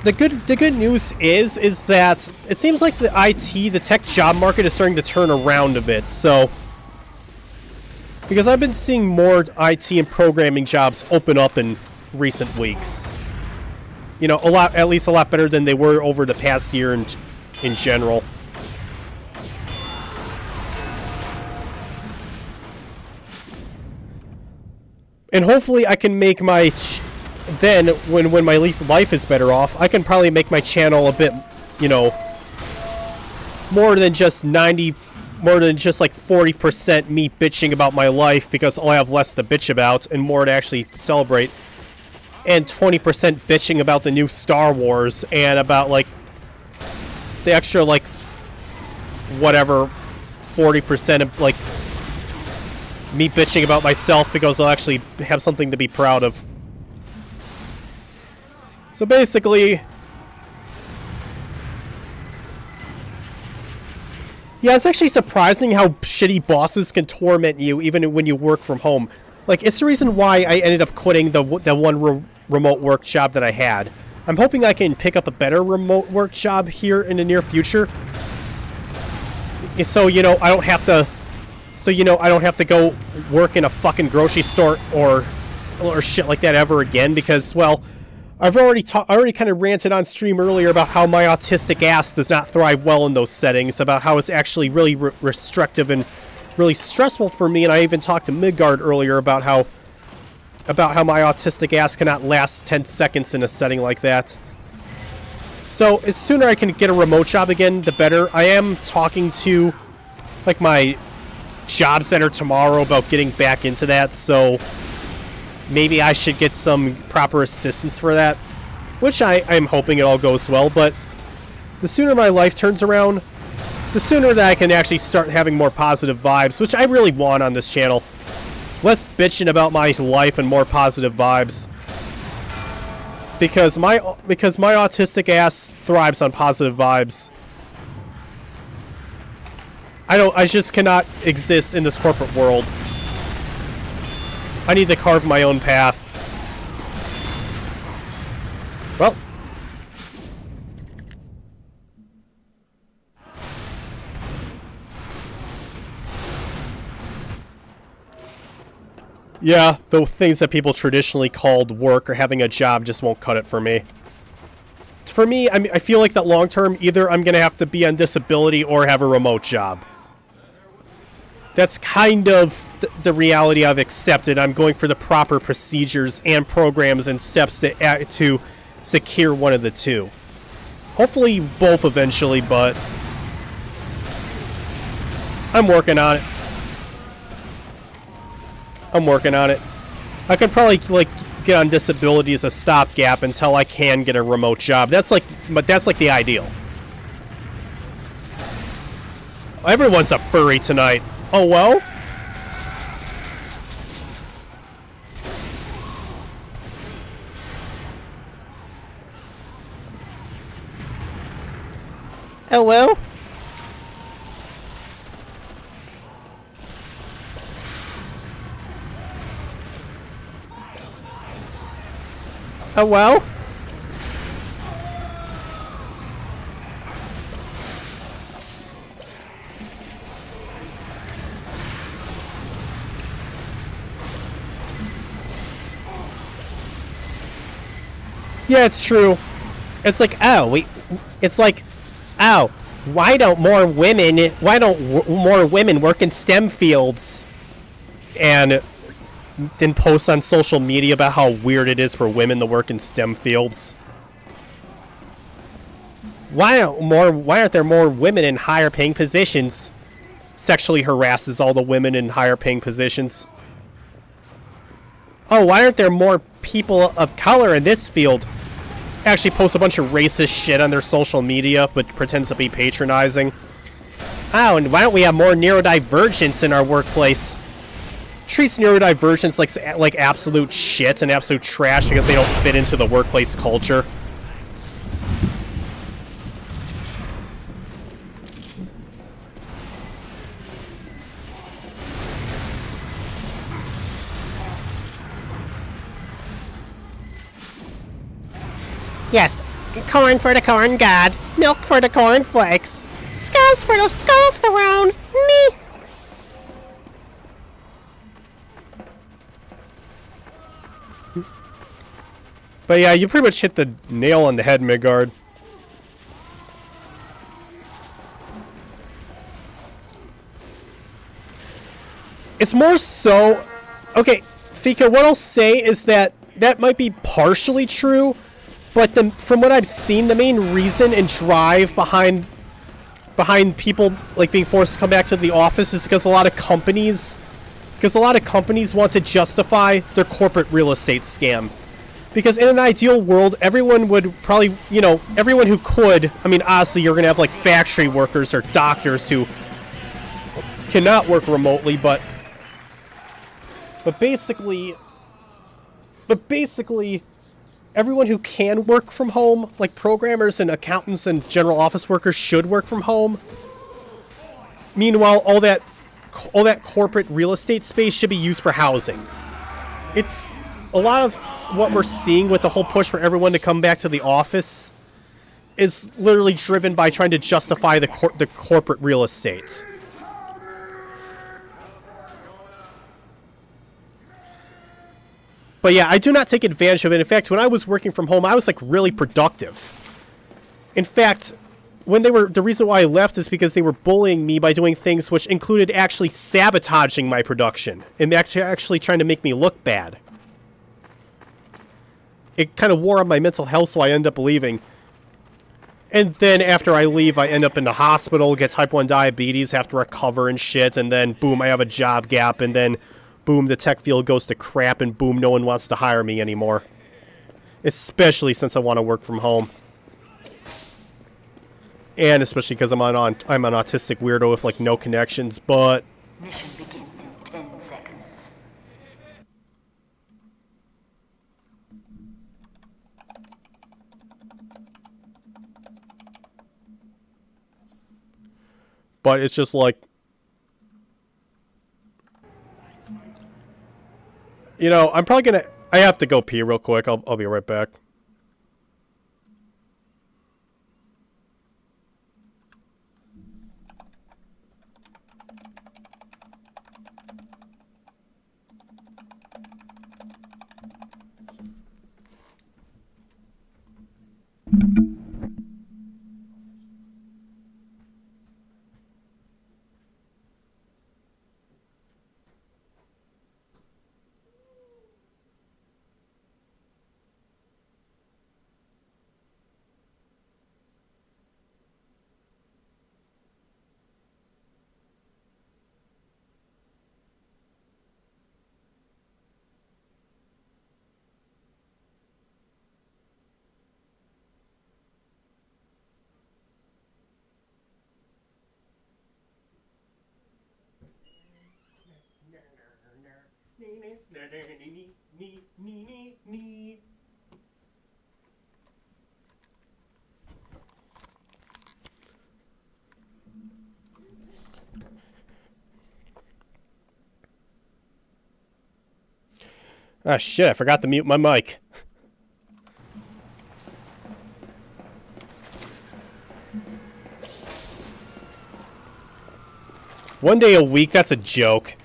The good news is that it seems like the tech job market is starting to turn around a bit. So, because I've been seeing more IT and programming jobs open up in recent weeks. You know, at least a lot better than they were over the past year in general. And hopefully I can make my then when my life is better off, I can probably make my channel a bit, you know, more than just like 40% me bitching about my life, because I'll have less to bitch about and more to actually celebrate, and 20% bitching about the new Star Wars, and about like the extra like whatever 40% of like me bitching about myself, because I'll actually have something to be proud of. So basically, yeah, it's actually surprising how shitty bosses can torment you even when you work from home. Like, it's the reason why I ended up quitting the one remote work job that I had. I'm hoping I can pick up a better remote work job here in the near future. So, you know, I don't have to... So, you know, I don't have to go work in a fucking grocery store or shit like that ever again, because, well... I've already kind of ranted on stream earlier about how my autistic ass does not thrive well in those settings, about how it's actually really restrictive and really stressful for me, and I even talked to Midgard earlier about how my autistic ass cannot last 10 seconds in a setting like that. So, the sooner I can get a remote job again, the better. I am talking to, like, my job center tomorrow about getting back into that, so... maybe I should get some proper assistance for that, which I'm hoping it all goes well, but The sooner my life turns around, the sooner that I can actually start having more positive vibes, which I really want on this channel. Less bitching about my life and more positive vibes. Because my autistic ass thrives on positive vibes. I just cannot exist in this corporate world. I need to carve my own path. Well. Yeah, the things that people traditionally called work or having a job just won't cut it for me. For me, I feel like that long term, either I'm going to have to be on disability or have a remote job. That's kind of the reality I've accepted. I'm going for the proper procedures and programs and steps to secure one of the two. Hopefully both eventually, but I'm working on it. I'm working on it. I could probably get on disability as a stopgap until I can get a remote job. That's like the ideal. Everyone's a furry tonight. Oh well. Oh well. Oh well. Yeah, it's true. It's like, oh, why don't more women work in STEM fields? And then post on social media about how weird it is for women to work in STEM fields. Why aren't there more women in higher paying positions? Sexually harasses all the women in higher paying positions. Oh, why aren't there more people of color in this field? Actually post a bunch of racist shit on their social media, but pretends to be patronizing. Oh, and why don't we have more neurodivergence in our workplace? Treats neurodivergence like absolute shit and absolute trash because they don't fit into the workplace culture. Yes, corn for the corn god, milk for the corn flakes, skulls for the skull throne, me. But yeah, you pretty much hit the nail on the head, Midgard. It's more so... Okay, Fika, what I'll say is that might be partially true, but from what I've seen, the main reason and drive behind people being forced to come back to the office is because a lot of companies want to justify their corporate real estate scam. Because in an ideal world, everyone would probably, everyone who could, honestly, you're going to have factory workers or doctors who cannot work remotely, but basically, everyone who can work from home, like programmers and accountants and general office workers, should work from home. Meanwhile, all that corporate real estate space should be used for housing. It's a lot of what we're seeing with the whole push for everyone to come back to the office is literally driven by trying to justify the corporate real estate. But yeah, I do not take advantage of it. In fact, when I was working from home, I was really productive. In fact, the reason why I left is because they were bullying me by doing things which included actually sabotaging my production and actually trying to make me look bad. It kind of wore on my mental health, so I ended up leaving. And then after I leave, I end up in the hospital, get type 1 diabetes, have to recover and shit, and then boom, I have a job gap, and then boom, the tech field goes to crap, and boom, no one wants to hire me anymore. Especially since I want to work from home. and especially because I'm an autistic weirdo with like no connections. But Mission begins in 10 seconds. it's just like, you know, I'm probably gonna. I have to go pee real quick. I'll be right back. Ah, shit, I forgot to mute my mic. One day a week, that's a joke.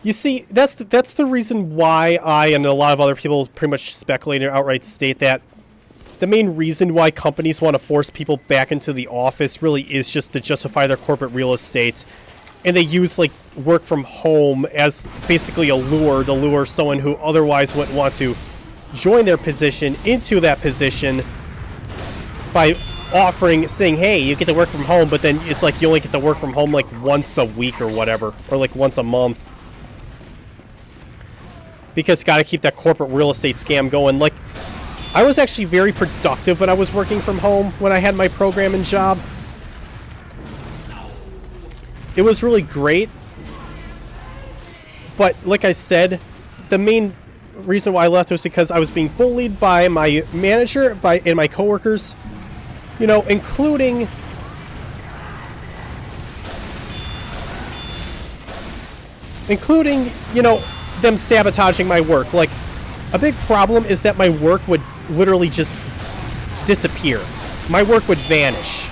You see, that's the reason why I and a lot of other people pretty much speculate or outright state that the main reason why companies want to force people back into the office really is just to justify their corporate real estate. And they use, like, work from home as basically a lure to lure someone who otherwise wouldn't want to join their position into that position by saying, hey, you get to work from home, but then it's like you only get to work from home, like, once a week or whatever, or, like, once a month. Because gotta keep that corporate real estate scam going. Like, I was actually very productive when I was working from home, when I had my programming job. It was really great. But, like I said, the main reason why I left was because I was being bullied by my manager and my coworkers. You know, including... you know, them sabotaging my work. Like, a big problem is that my work would literally just disappear. My work would vanish.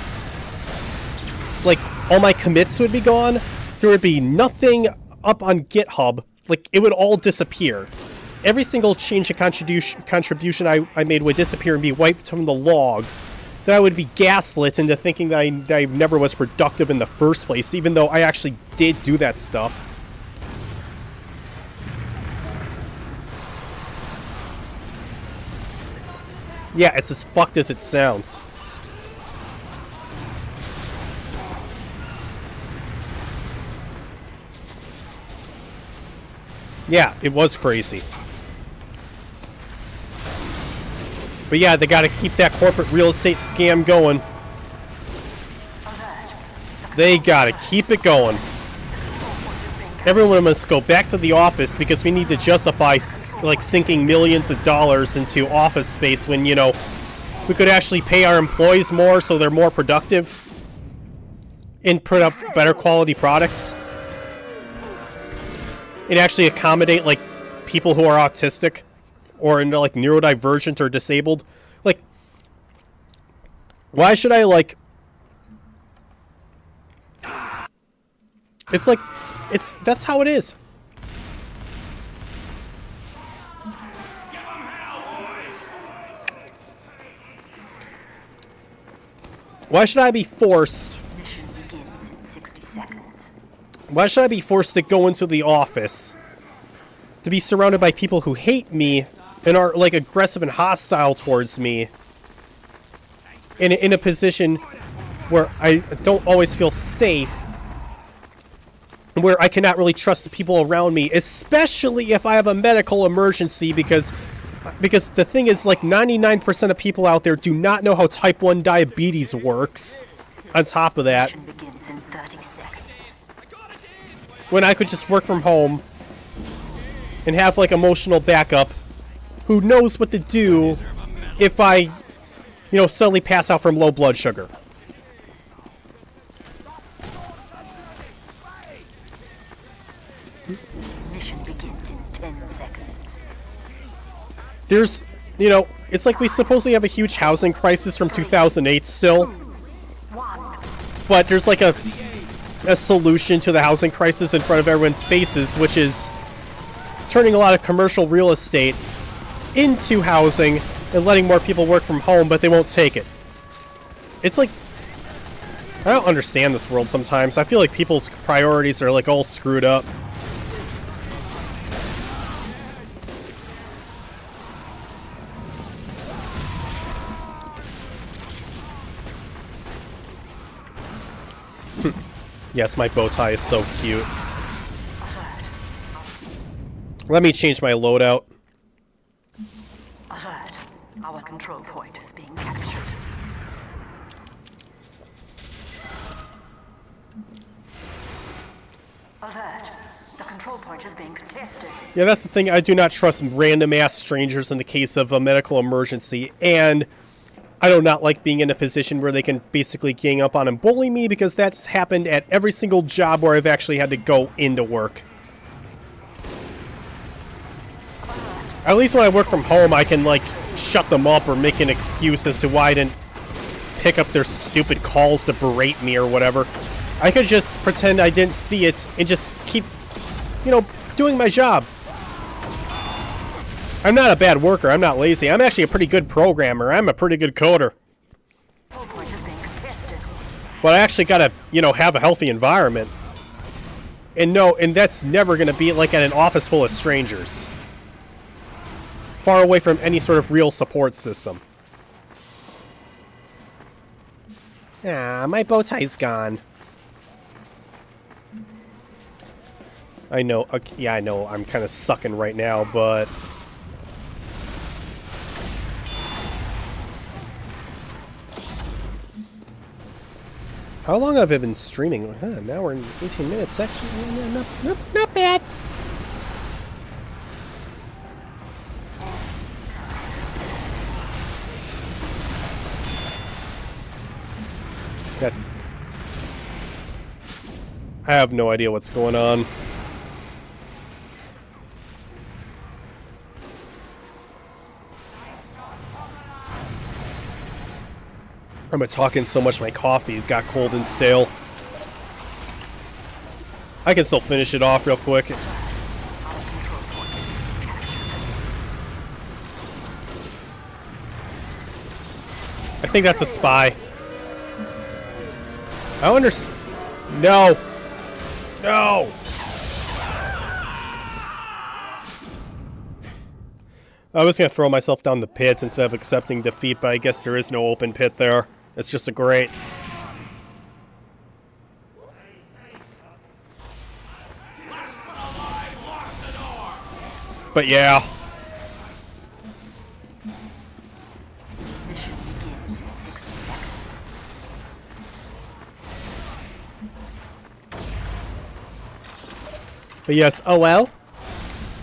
Like, all my commits would be gone. There would be nothing up on GitHub. Like, it would all disappear. Every single change and contribution I made would disappear and be wiped from the log. Then I would be gaslit into thinking that I never was productive in the first place, even though I actually did do that stuff. Yeah, it's as fucked as it sounds. Yeah, it was crazy. But yeah, they gotta keep that corporate real estate scam going. They gotta keep it going. Everyone must go back to the office because we need to justify, like, sinking millions of dollars into office space when, you know, we could actually pay our employees more so they're more productive and put up better quality products. And actually accommodate, like, people who are autistic or, like, neurodivergent or disabled. Like, why should I, like... It's like... That's how it is. Why should I be forced... Mission begins in 60 seconds. Why should I be forced to go into the office to be surrounded by people who hate me and are, like, aggressive and hostile towards me in a position where I don't always feel safe, where I cannot really trust the people around me, especially if I have a medical emergency, because the thing is, like, 99% of people out there do not know how type 1 diabetes works. on top of that, Mission begins in 30 seconds. when I could just work from home and have like emotional backup who knows what to do if I, you know, suddenly pass out from low blood sugar. Mission begins in 10 seconds. There's, you know, it's like we supposedly have a huge housing crisis from 2008 still, but there's like a solution to the housing crisis in front of everyone's faces, which is turning a lot of commercial real estate into housing and letting more people work from home, but they won't take it. It's like, I don't understand this world sometimes. I feel like people's priorities are like all screwed up. Yes, my bow tie is so cute. Let me change my loadout. Alert. Our control point is being captured. Alert. The control point is being contested. Yeah, that's the thing. I do not trust random-ass strangers in the case of a medical emergency, and I do not like being in a position where they can basically gang up on and bully me, because that's happened at every single job where I've actually had to go into work. At least when I work from home, I can, like, shut them up or make an excuse as to why I didn't pick up their stupid calls to berate me or whatever. I could just pretend I didn't see it and just keep, you know, doing my job. I'm not a bad worker. I'm not lazy. I'm actually a pretty good programmer. I'm a pretty good coder. Control point is being contested. But I actually gotta, you know, have a healthy environment. And no, and that's never gonna be like at an office full of strangers. Far away from any sort of real support system. Ah, my bow tie's gone. I know, yeah, I know I'm kind of sucking right now, but... How long have I been streaming? Huh, now we're in 18 minutes section. Not bad. That... I have no idea what's going on. I've been talking so much my coffee got cold and stale. I can still finish it off real quick. I think that's a spy. I don't understand. No. No. I was going to throw myself down the pits instead of accepting defeat, but I guess there is no open pit there. It's just a grate. But yeah. Mission begins in 60 seconds. But yes, oh well.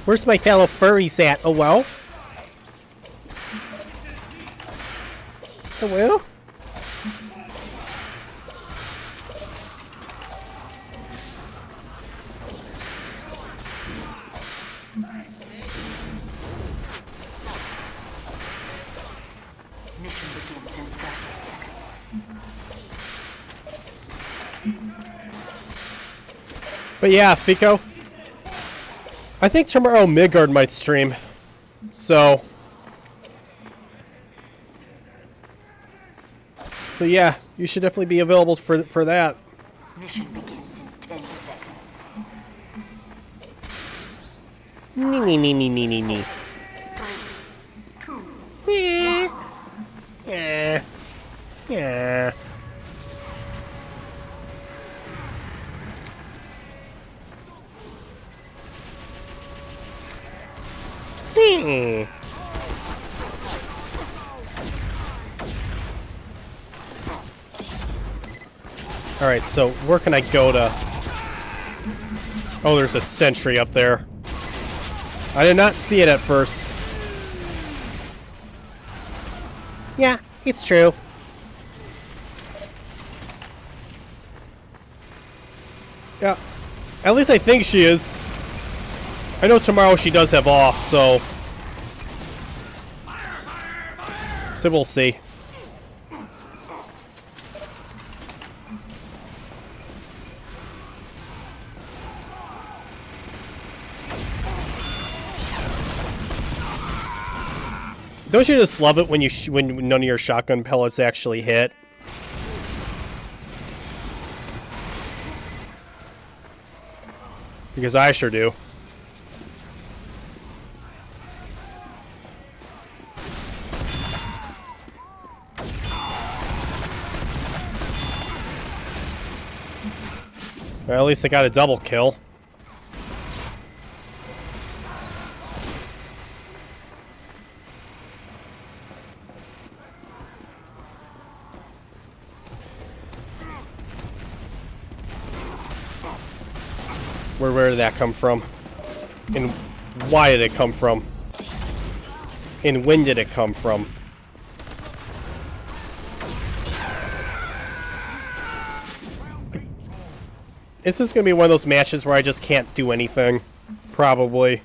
Where's my fellow furries at? Oh well. Oh well. Mission begins in 30 seconds. But yeah, Fico. I think tomorrow Midgard might stream. So yeah, you should definitely be available for that. Mission begins in 10 seconds. Nee. Yeah. Alright, so where can I go to... Oh, there's a sentry up there. I did not see it at first. Yeah, it's true. Yeah. At least I think she is. I know tomorrow she does have off, so... So we'll see. Don't you just love it when when none of your shotgun pellets actually hit? Because I sure do. Well, at least I got a double kill. Where did that come from? And why did it come from? And when did it come from? Is this gonna be one of those matches where I just can't do anything? Probably.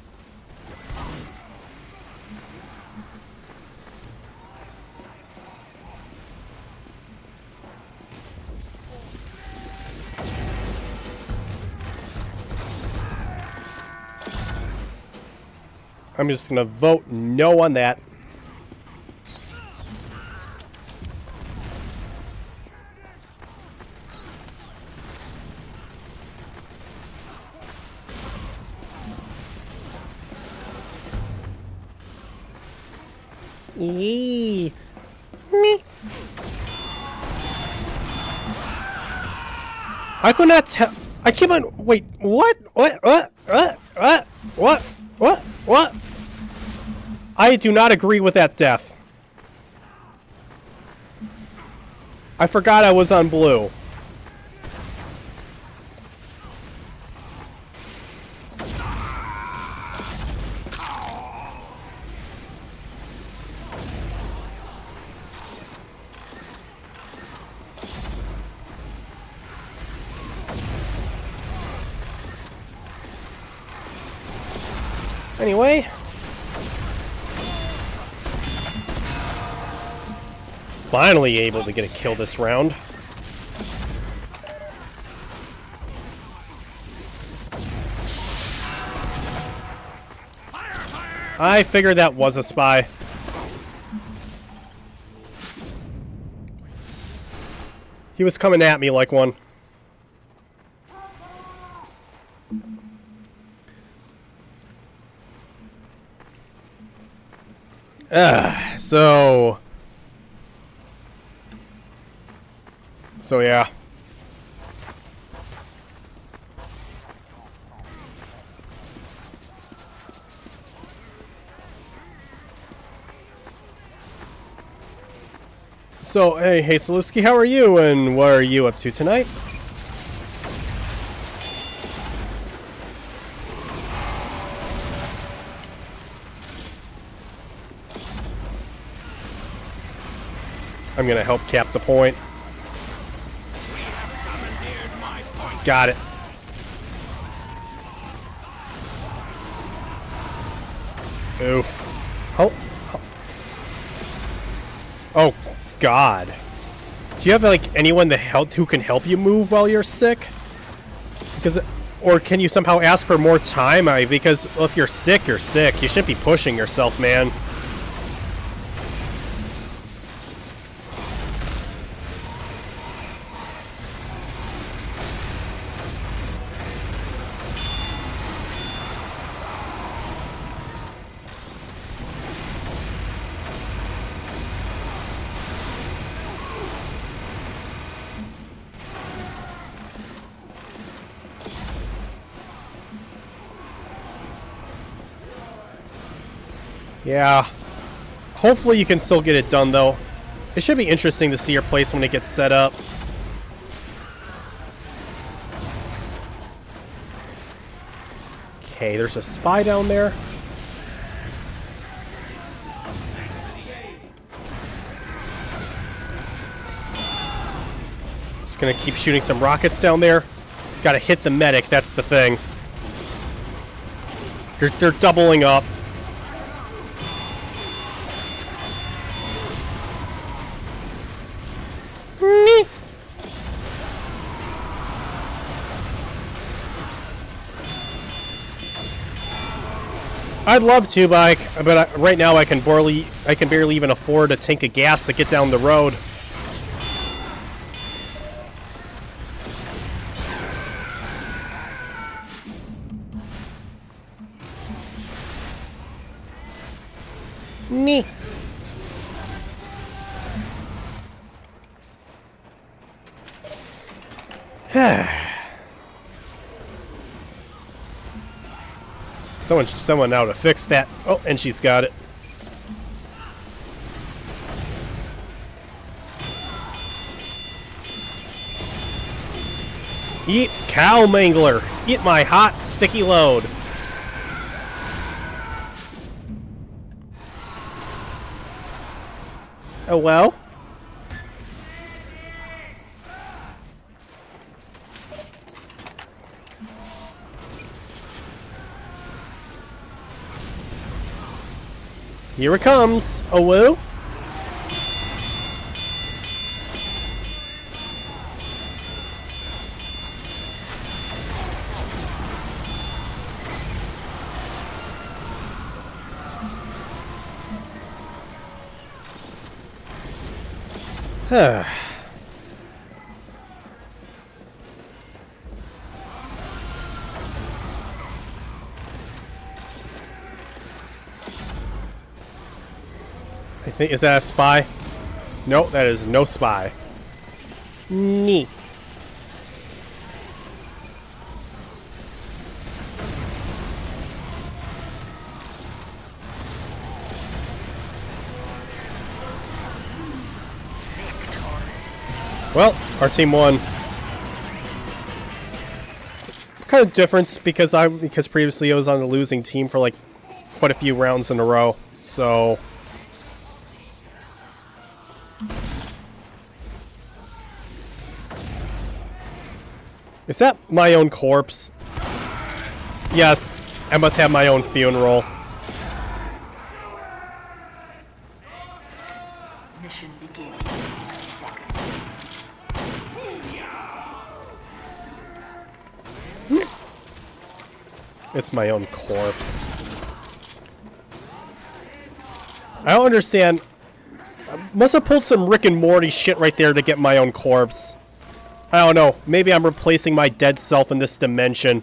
I'm just gonna vote no on that. Yee. Me. I could not tell. I keep on. Wait. What? What? I do not agree with that death. I forgot I was on blue. Anyway. Finally able to get a kill this round. I figured that was a spy. He was coming at me like one. So yeah. So, hey Salewski, how are you, and what are you up to tonight? I'm gonna help cap the point. Got it. Oof. Oh, God. Do you have, like, anyone who can help you move while you're sick? Or can you somehow ask for more time? Because well, if you're sick, you're sick. You shouldn't be pushing yourself, man. Yeah. Hopefully you can still get it done, though. It should be interesting to see your place when it gets set up. Okay, there's a spy down there. Just gonna keep shooting some rockets down there. Gotta hit the medic, that's the thing. They're doubling up. I'd love to, but right now I can barely even afford a tank of gas to get down the road. Me. Someone now to fix that. Oh, and she's got it. Eat cow mangler. Eat my hot, sticky load. Oh well. Here it comes. Oh woo. I think, is that a spy? No, that is no spy. Neat. Well, our team won. Kind of difference because previously I was on the losing team for like quite a few rounds in a row. So is that my own corpse? Yes, I must have my own funeral. Mission begins in 60 seconds. It's my own corpse. I don't understand. I must have pulled some Rick and Morty shit right there to get my own corpse. I don't know. Maybe I'm replacing my dead self in this dimension.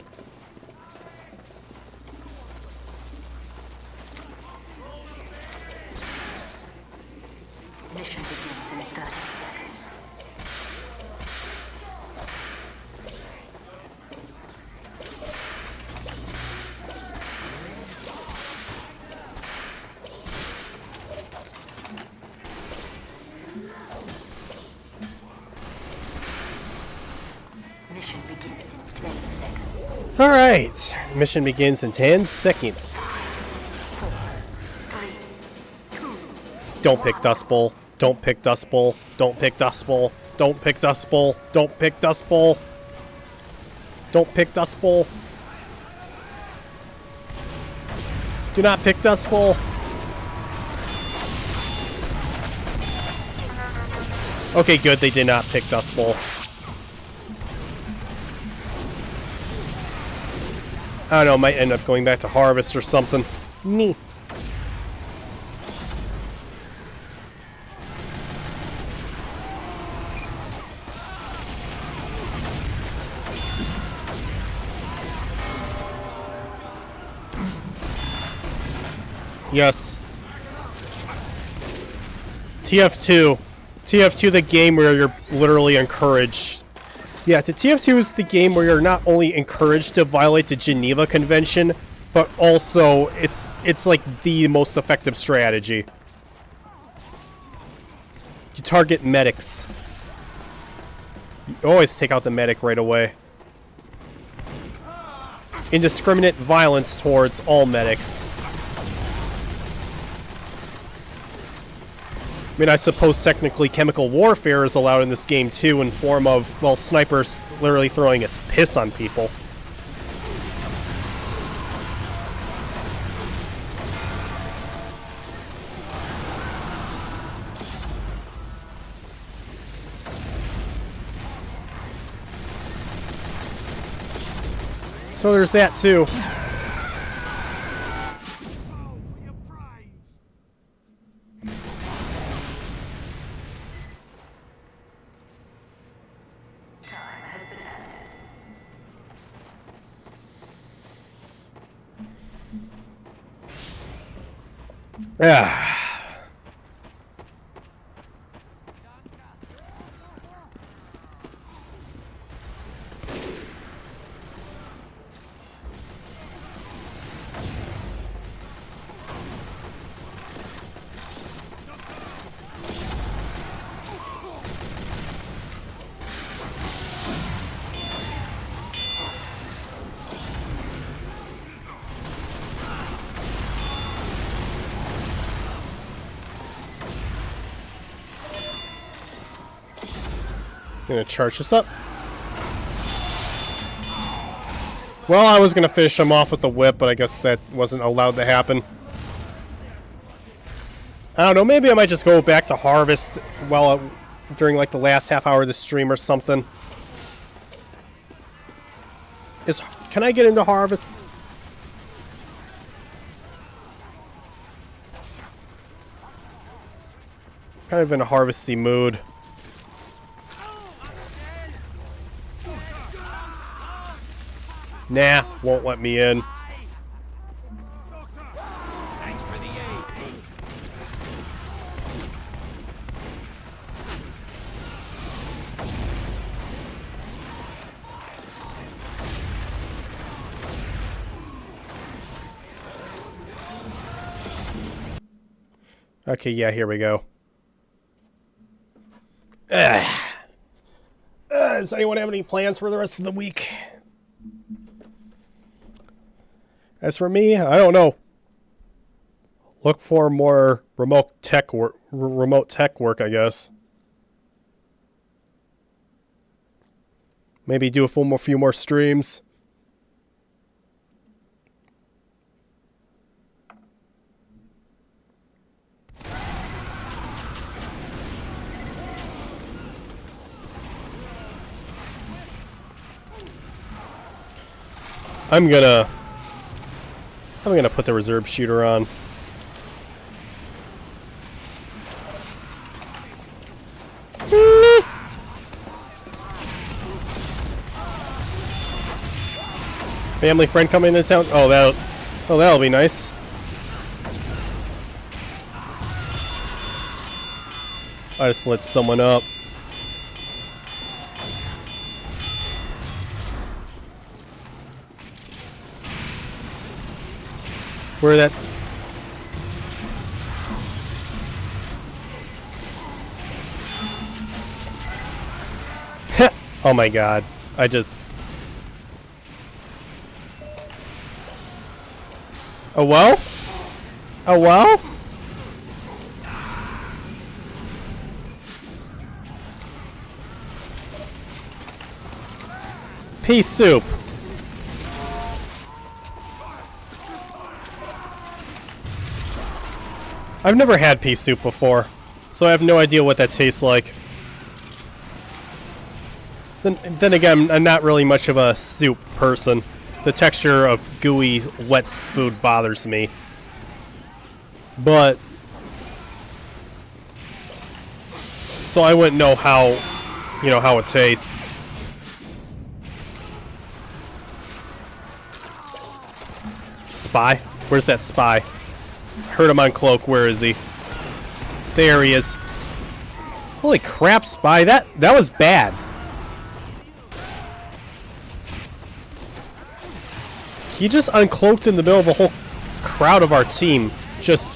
Mission begins in 30 seconds. Mission begins in 10 seconds. Alright. Mission begins in 10 seconds. 4, 3, 2, Don't pick Dust Bowl. Don't pick Dust Bowl. Don't pick Dust Bowl. Don't pick Dust Bowl. Don't pick Dust Bowl. Don't pick Dust Bowl. Do not pick Dust Bowl. Okay, good. They did not pick Dust Bowl. I don't know. Might end up going back to Harvest or something. Me. Yes. TF2. TF2, the game where you're literally encouraged. Yeah, the TF2 is the game where you're not only encouraged to violate the Geneva Convention, but also it's like the most effective strategy. You target medics. You always take out the medic right away. indiscriminate violence towards all medics. I mean, I suppose technically chemical warfare is allowed in this game too, in form of, well, snipers literally throwing his piss on people. So there's that too. Yeah. Gonna charge this up. Well, I was gonna finish him off with the whip, but I guess that wasn't allowed to happen. I don't know, maybe I might just go back to Harvest while during like the last half hour of the stream or something. Can I get into Harvest? Kind of in a harvesty mood. Nah, won't let me in. Thanks for the aid. Okay, yeah, here we go. Does anyone have any plans for the rest of the week? As for me, I don't know. Look for more remote tech work, I guess. Maybe do a few more streams. I'm gonna put the reserve shooter on. Family friend coming into town. Oh, that'll be nice. I just lit someone up. Where that's... Oh my god. I just... Oh well? Oh well? Pea soup. I've never had pea soup before, so I have no idea what that tastes like. Then again, I'm not really much of a soup person. The texture of gooey, wet food bothers me. But... So I wouldn't know how, how it tastes. Spy? Where's that spy? Heard him on cloak. Where is he? There he is. Holy crap, spy. That was bad. He just uncloaked in the middle of a whole crowd of our team. Just...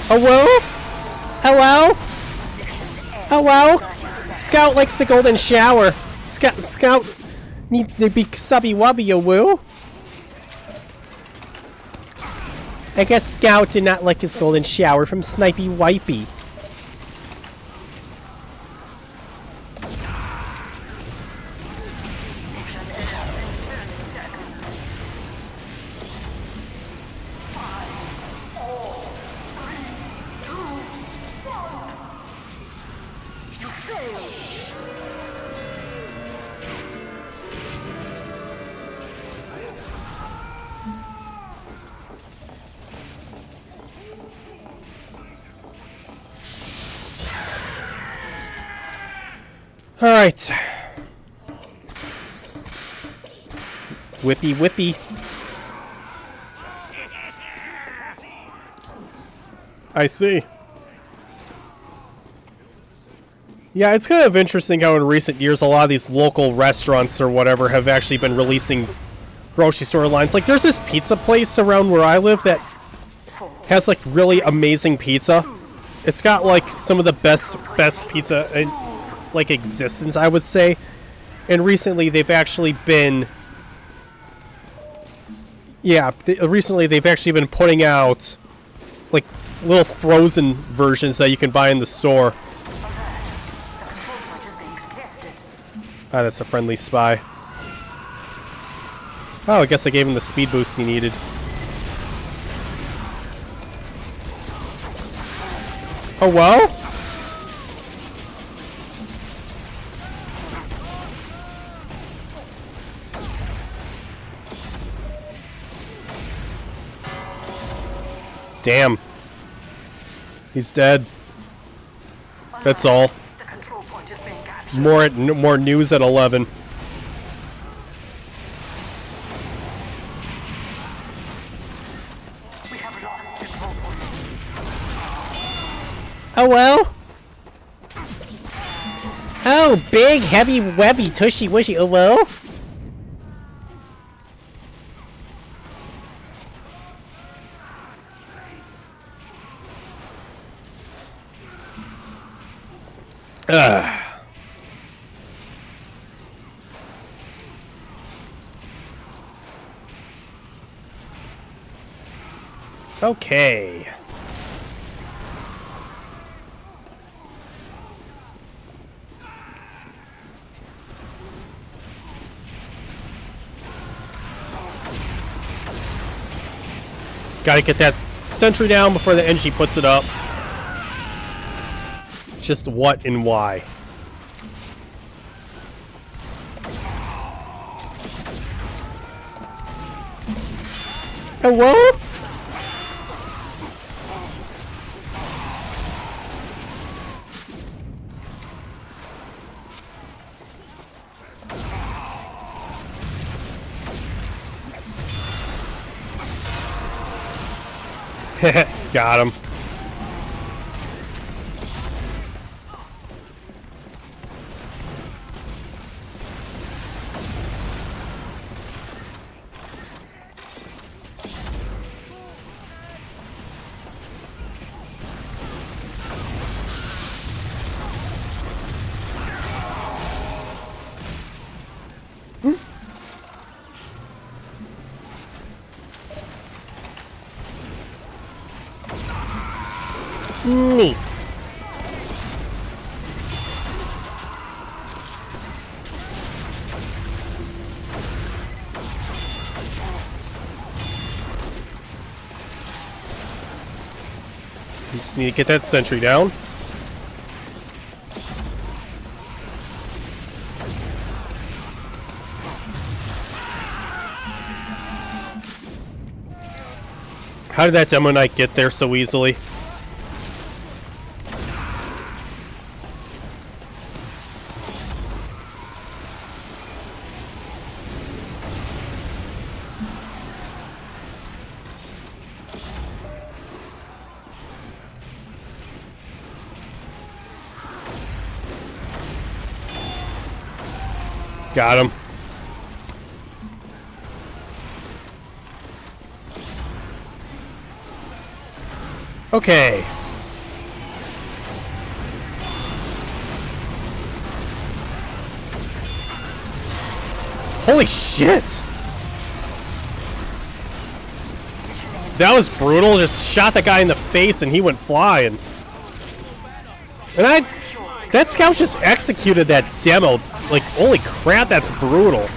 Hello? Hello? Hello? Scout likes the golden shower. Scout... Need to be subby wubby a woo. I guess Scout did not like his golden shower from Snipey Wipey. Alright. Whippy whippy. I see. Yeah, it's kind of interesting how in recent years a lot of these local restaurants or whatever have actually been releasing grocery store lines. Like, there's this pizza place around where I live that has, like, really amazing pizza. It's got, like, some of the best pizza in, like, existence, I would say. And recently they've actually been... Yeah, recently they've actually been putting out, like, little frozen versions that you can buy in the store. Ah, that's a friendly spy. Oh, I guess I gave him the speed boost he needed. Oh, well? Damn. He's dead. That's all. The control point has been captured. More news at 11. We have lost control point. Oh, well. Oh, big, heavy, webby, tushy, wishy, oh, well. Okay. Gotta get that sentry down before the NG puts it up. Just what and why. Hello? Got him. Neat. Just need to get that sentry down. How did that Demo Knight get there so easily? Got him. Okay. Holy shit! That was brutal. Just shot the guy in the face and he went flying. And that scout just executed that demo. Like, holy crap, that's brutal.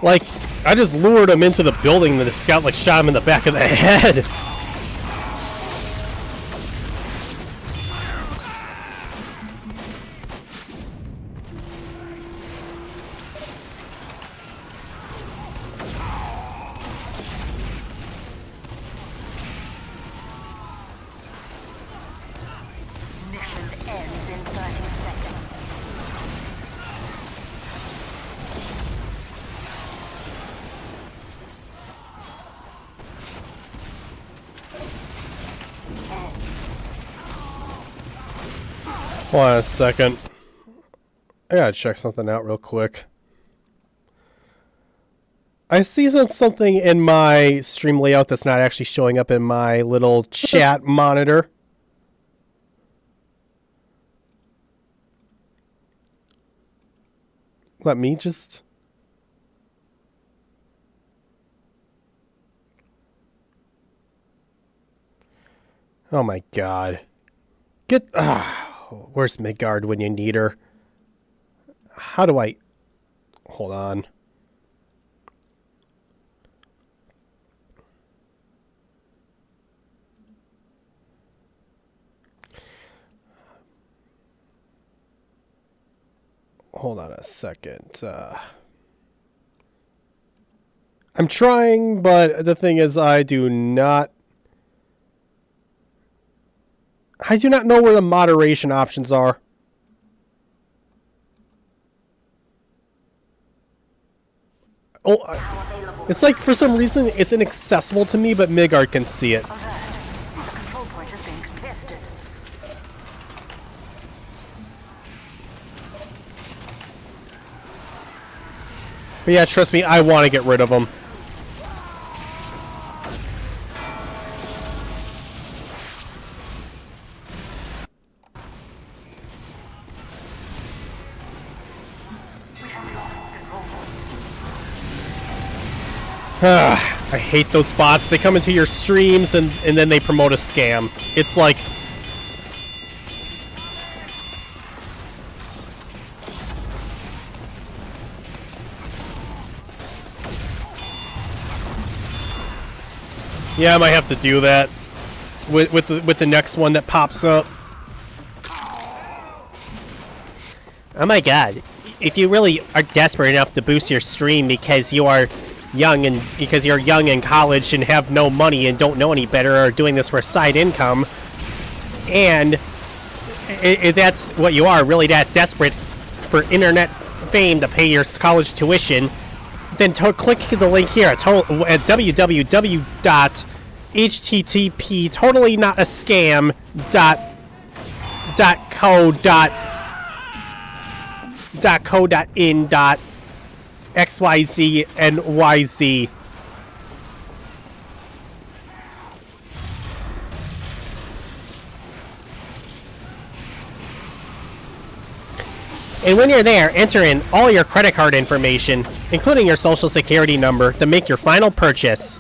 Like, I just lured him into the building and the scout, like, shot him in the back of the head. Mission ends in 30 seconds. Hold on a second. I gotta check something out real quick. I see something in my stream layout that's not actually showing up in my little chat monitor. Let me just... Oh my god. Get... where's Midgard when you need her? How do I... Hold on. Hold on a second. I'm trying, but the thing is I do not know where the moderation options are. Oh, it's like for some reason it's inaccessible to me, but Midgard can see it. Alert. The control point is being contested. But yeah, trust me, I want to get rid of them. I hate those bots. They come into your streams and then they promote a scam. It's like... Yeah, I might have to do that with the next one that pops up. Oh my god. If you really are desperate enough to boost your stream because you are young and because you're young in college and have no money and don't know any better or are doing this for a side income, and if that's what you are, really that desperate for internet fame to pay your college tuition, then click the link here at www.http totally not a scam .co.in XYZ and YZ. And when you're there, enter in all your credit card information, including your social security number, to make your final purchase.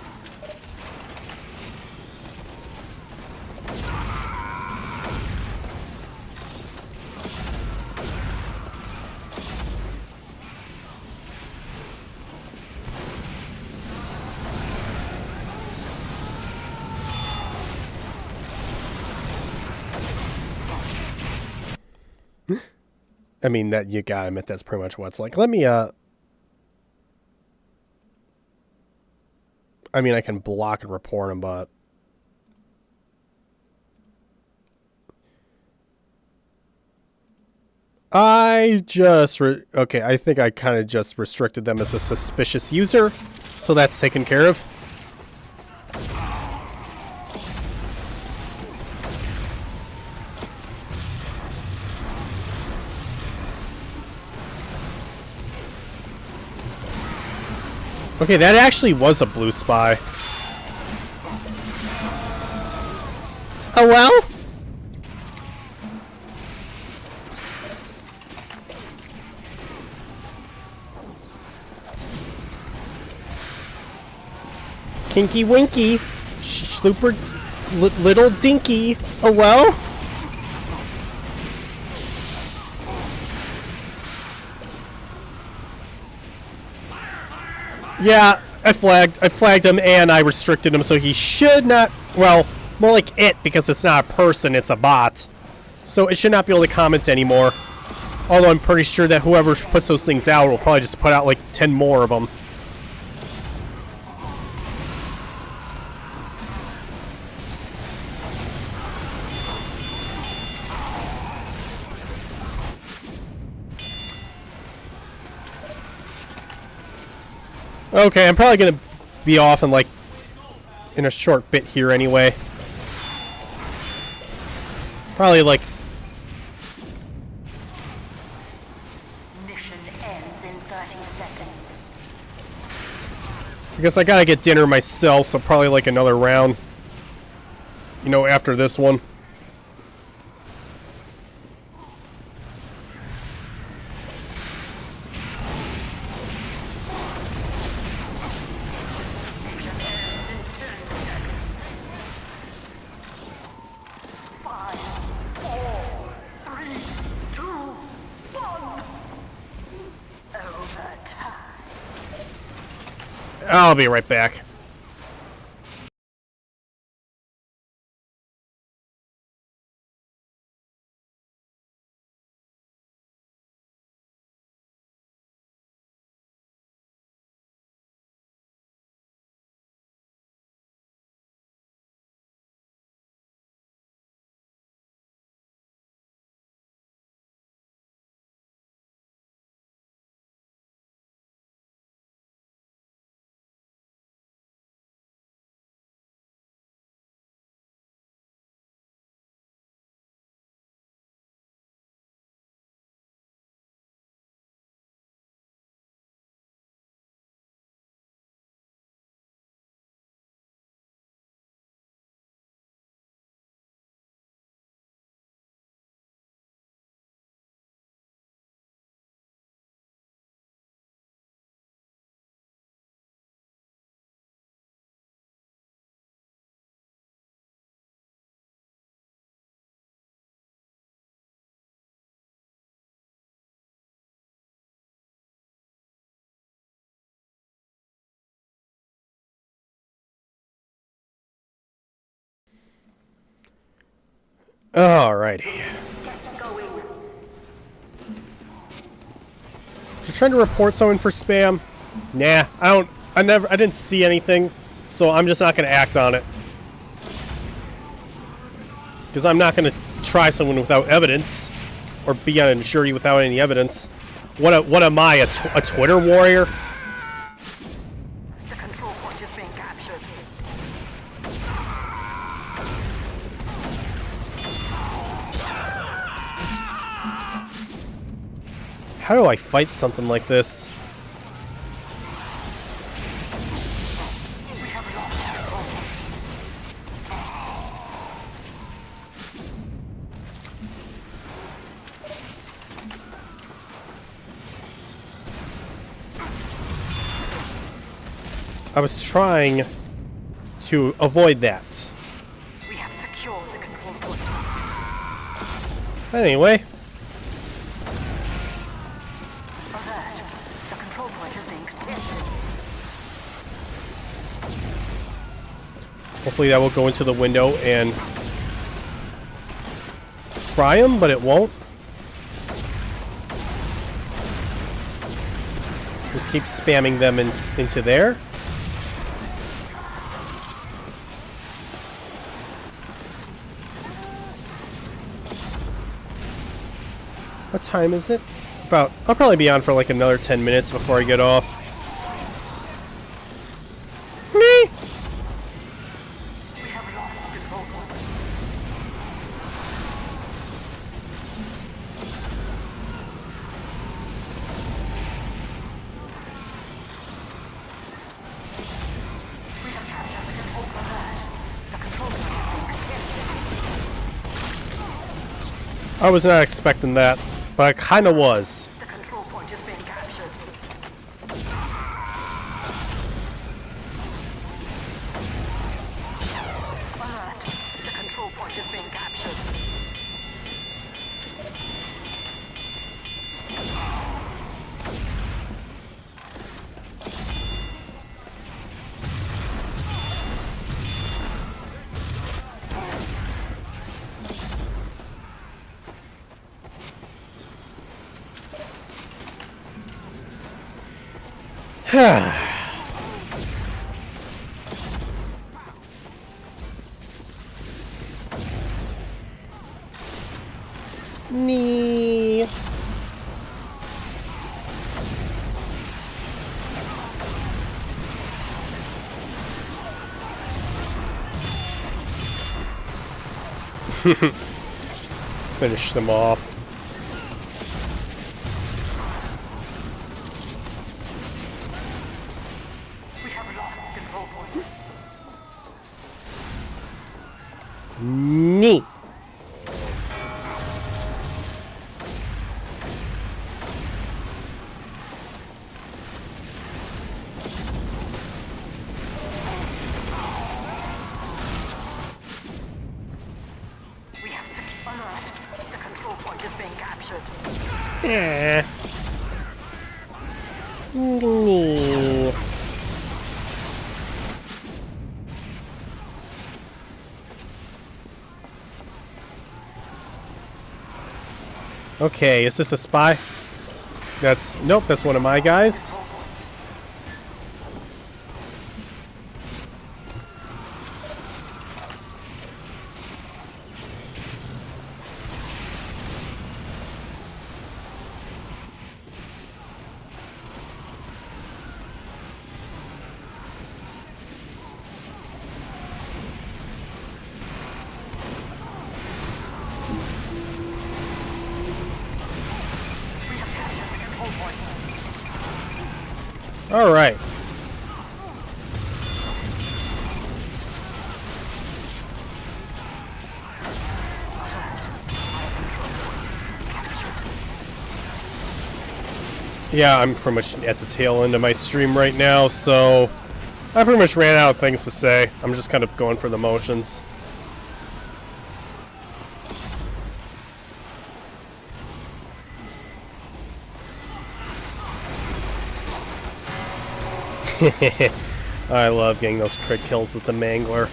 I mean, that you gotta admit that's pretty much what it's like. Let me, I mean, I can block and report them, but... Okay, I think I kind of just restricted them as a suspicious user, so that's taken care of. Okay, that actually was a blue spy. Oh well? Kinky Winky. Super little dinky. Oh well? Yeah, I flagged him and I restricted him, so he should not, well, more like it, because it's not a person, it's a bot. So it should not be able to comment anymore. Although I'm pretty sure that whoever puts those things out will probably just put out like 10 more of them. Okay, I'm probably gonna be off in like in a short bit here anyway. Probably like Mission ends in 30 seconds. I guess I gotta get dinner myself, so probably like another round. You know, after this one. Mission ends in 10 seconds. 5, 4, 3, 2, 1. Overtime. I'll be right back. Alrighty. You're trying to report someone for spam? Nah, I didn't see anything, so I'm just not gonna act on it. Because I'm not gonna try someone without evidence, or be on a jury without any evidence. What am I, a Twitter warrior? The control point is being captured. How do I fight something like this? We have lost I was trying to avoid that. We have secured the control point. Anyway, Alert. The control point is being contested. hopefully that will go into the window and fry him, but it won't. Just keep spamming them into there. What time is it? I'll probably be on for like another 10 minutes before I get off. Me. We have lost the control point. I was not expecting that, but I kind of was. The control point is being captured. Alert. The control point is being captured. Nee. Finish them off. We have lost control point. Nee. We have alert. The control point is being captured. Eh. Nee. Okay, is this a spy? Nope, that's one of my guys. All right. Yeah, I'm pretty much at the tail end of my stream right now, so I pretty much ran out of things to say. I'm just kind of going for the motions. I love getting those crit kills with the Mangler.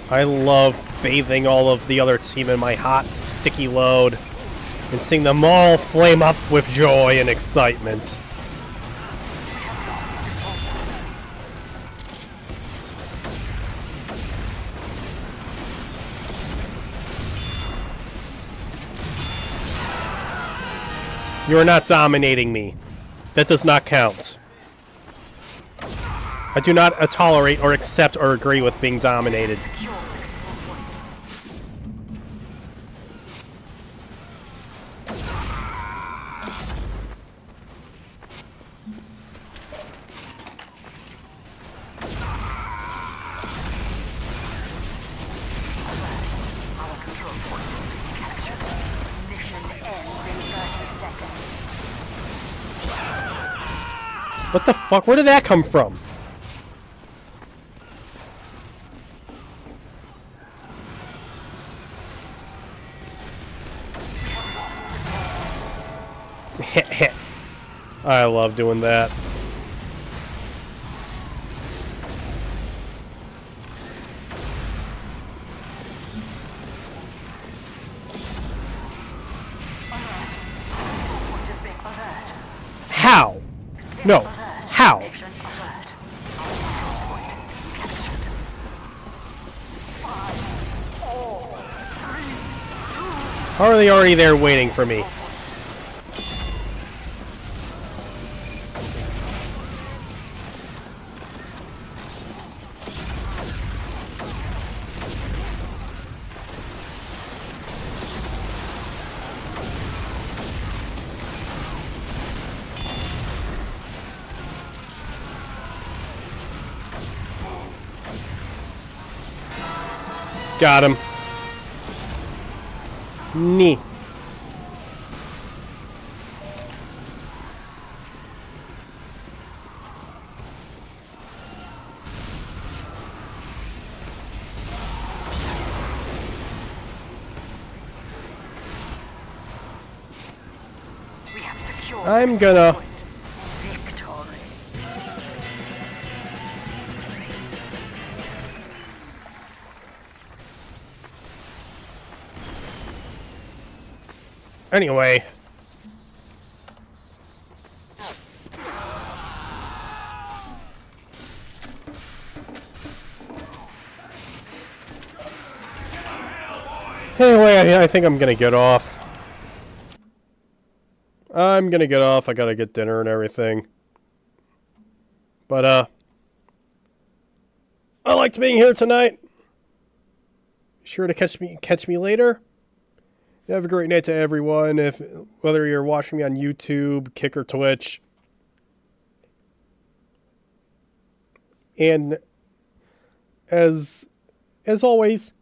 I love bathing all of the other team in my hot, sticky load and seeing them all flame up with joy and excitement. You are not dominating me. That does not count. I do not tolerate or accept or agree with being dominated. Our control point is being captured. Mission ends in 30 seconds. What the fuck? Where did that come from? I love doing that. Point is being alert. How? No. How? Mission alert. Our control point is being captured. 5, 4, 3, 2. How are they already there waiting for me? Got him. Nee. We have secured I'm gonna... victory. Anyway. Anyway, I think I'm gonna get off. I'm gonna get off. I gotta get dinner and everything. But, I liked being here tonight. Be sure to catch me later. Have a great night to everyone. Whether you're watching me on YouTube, Kick, or Twitch. And as always,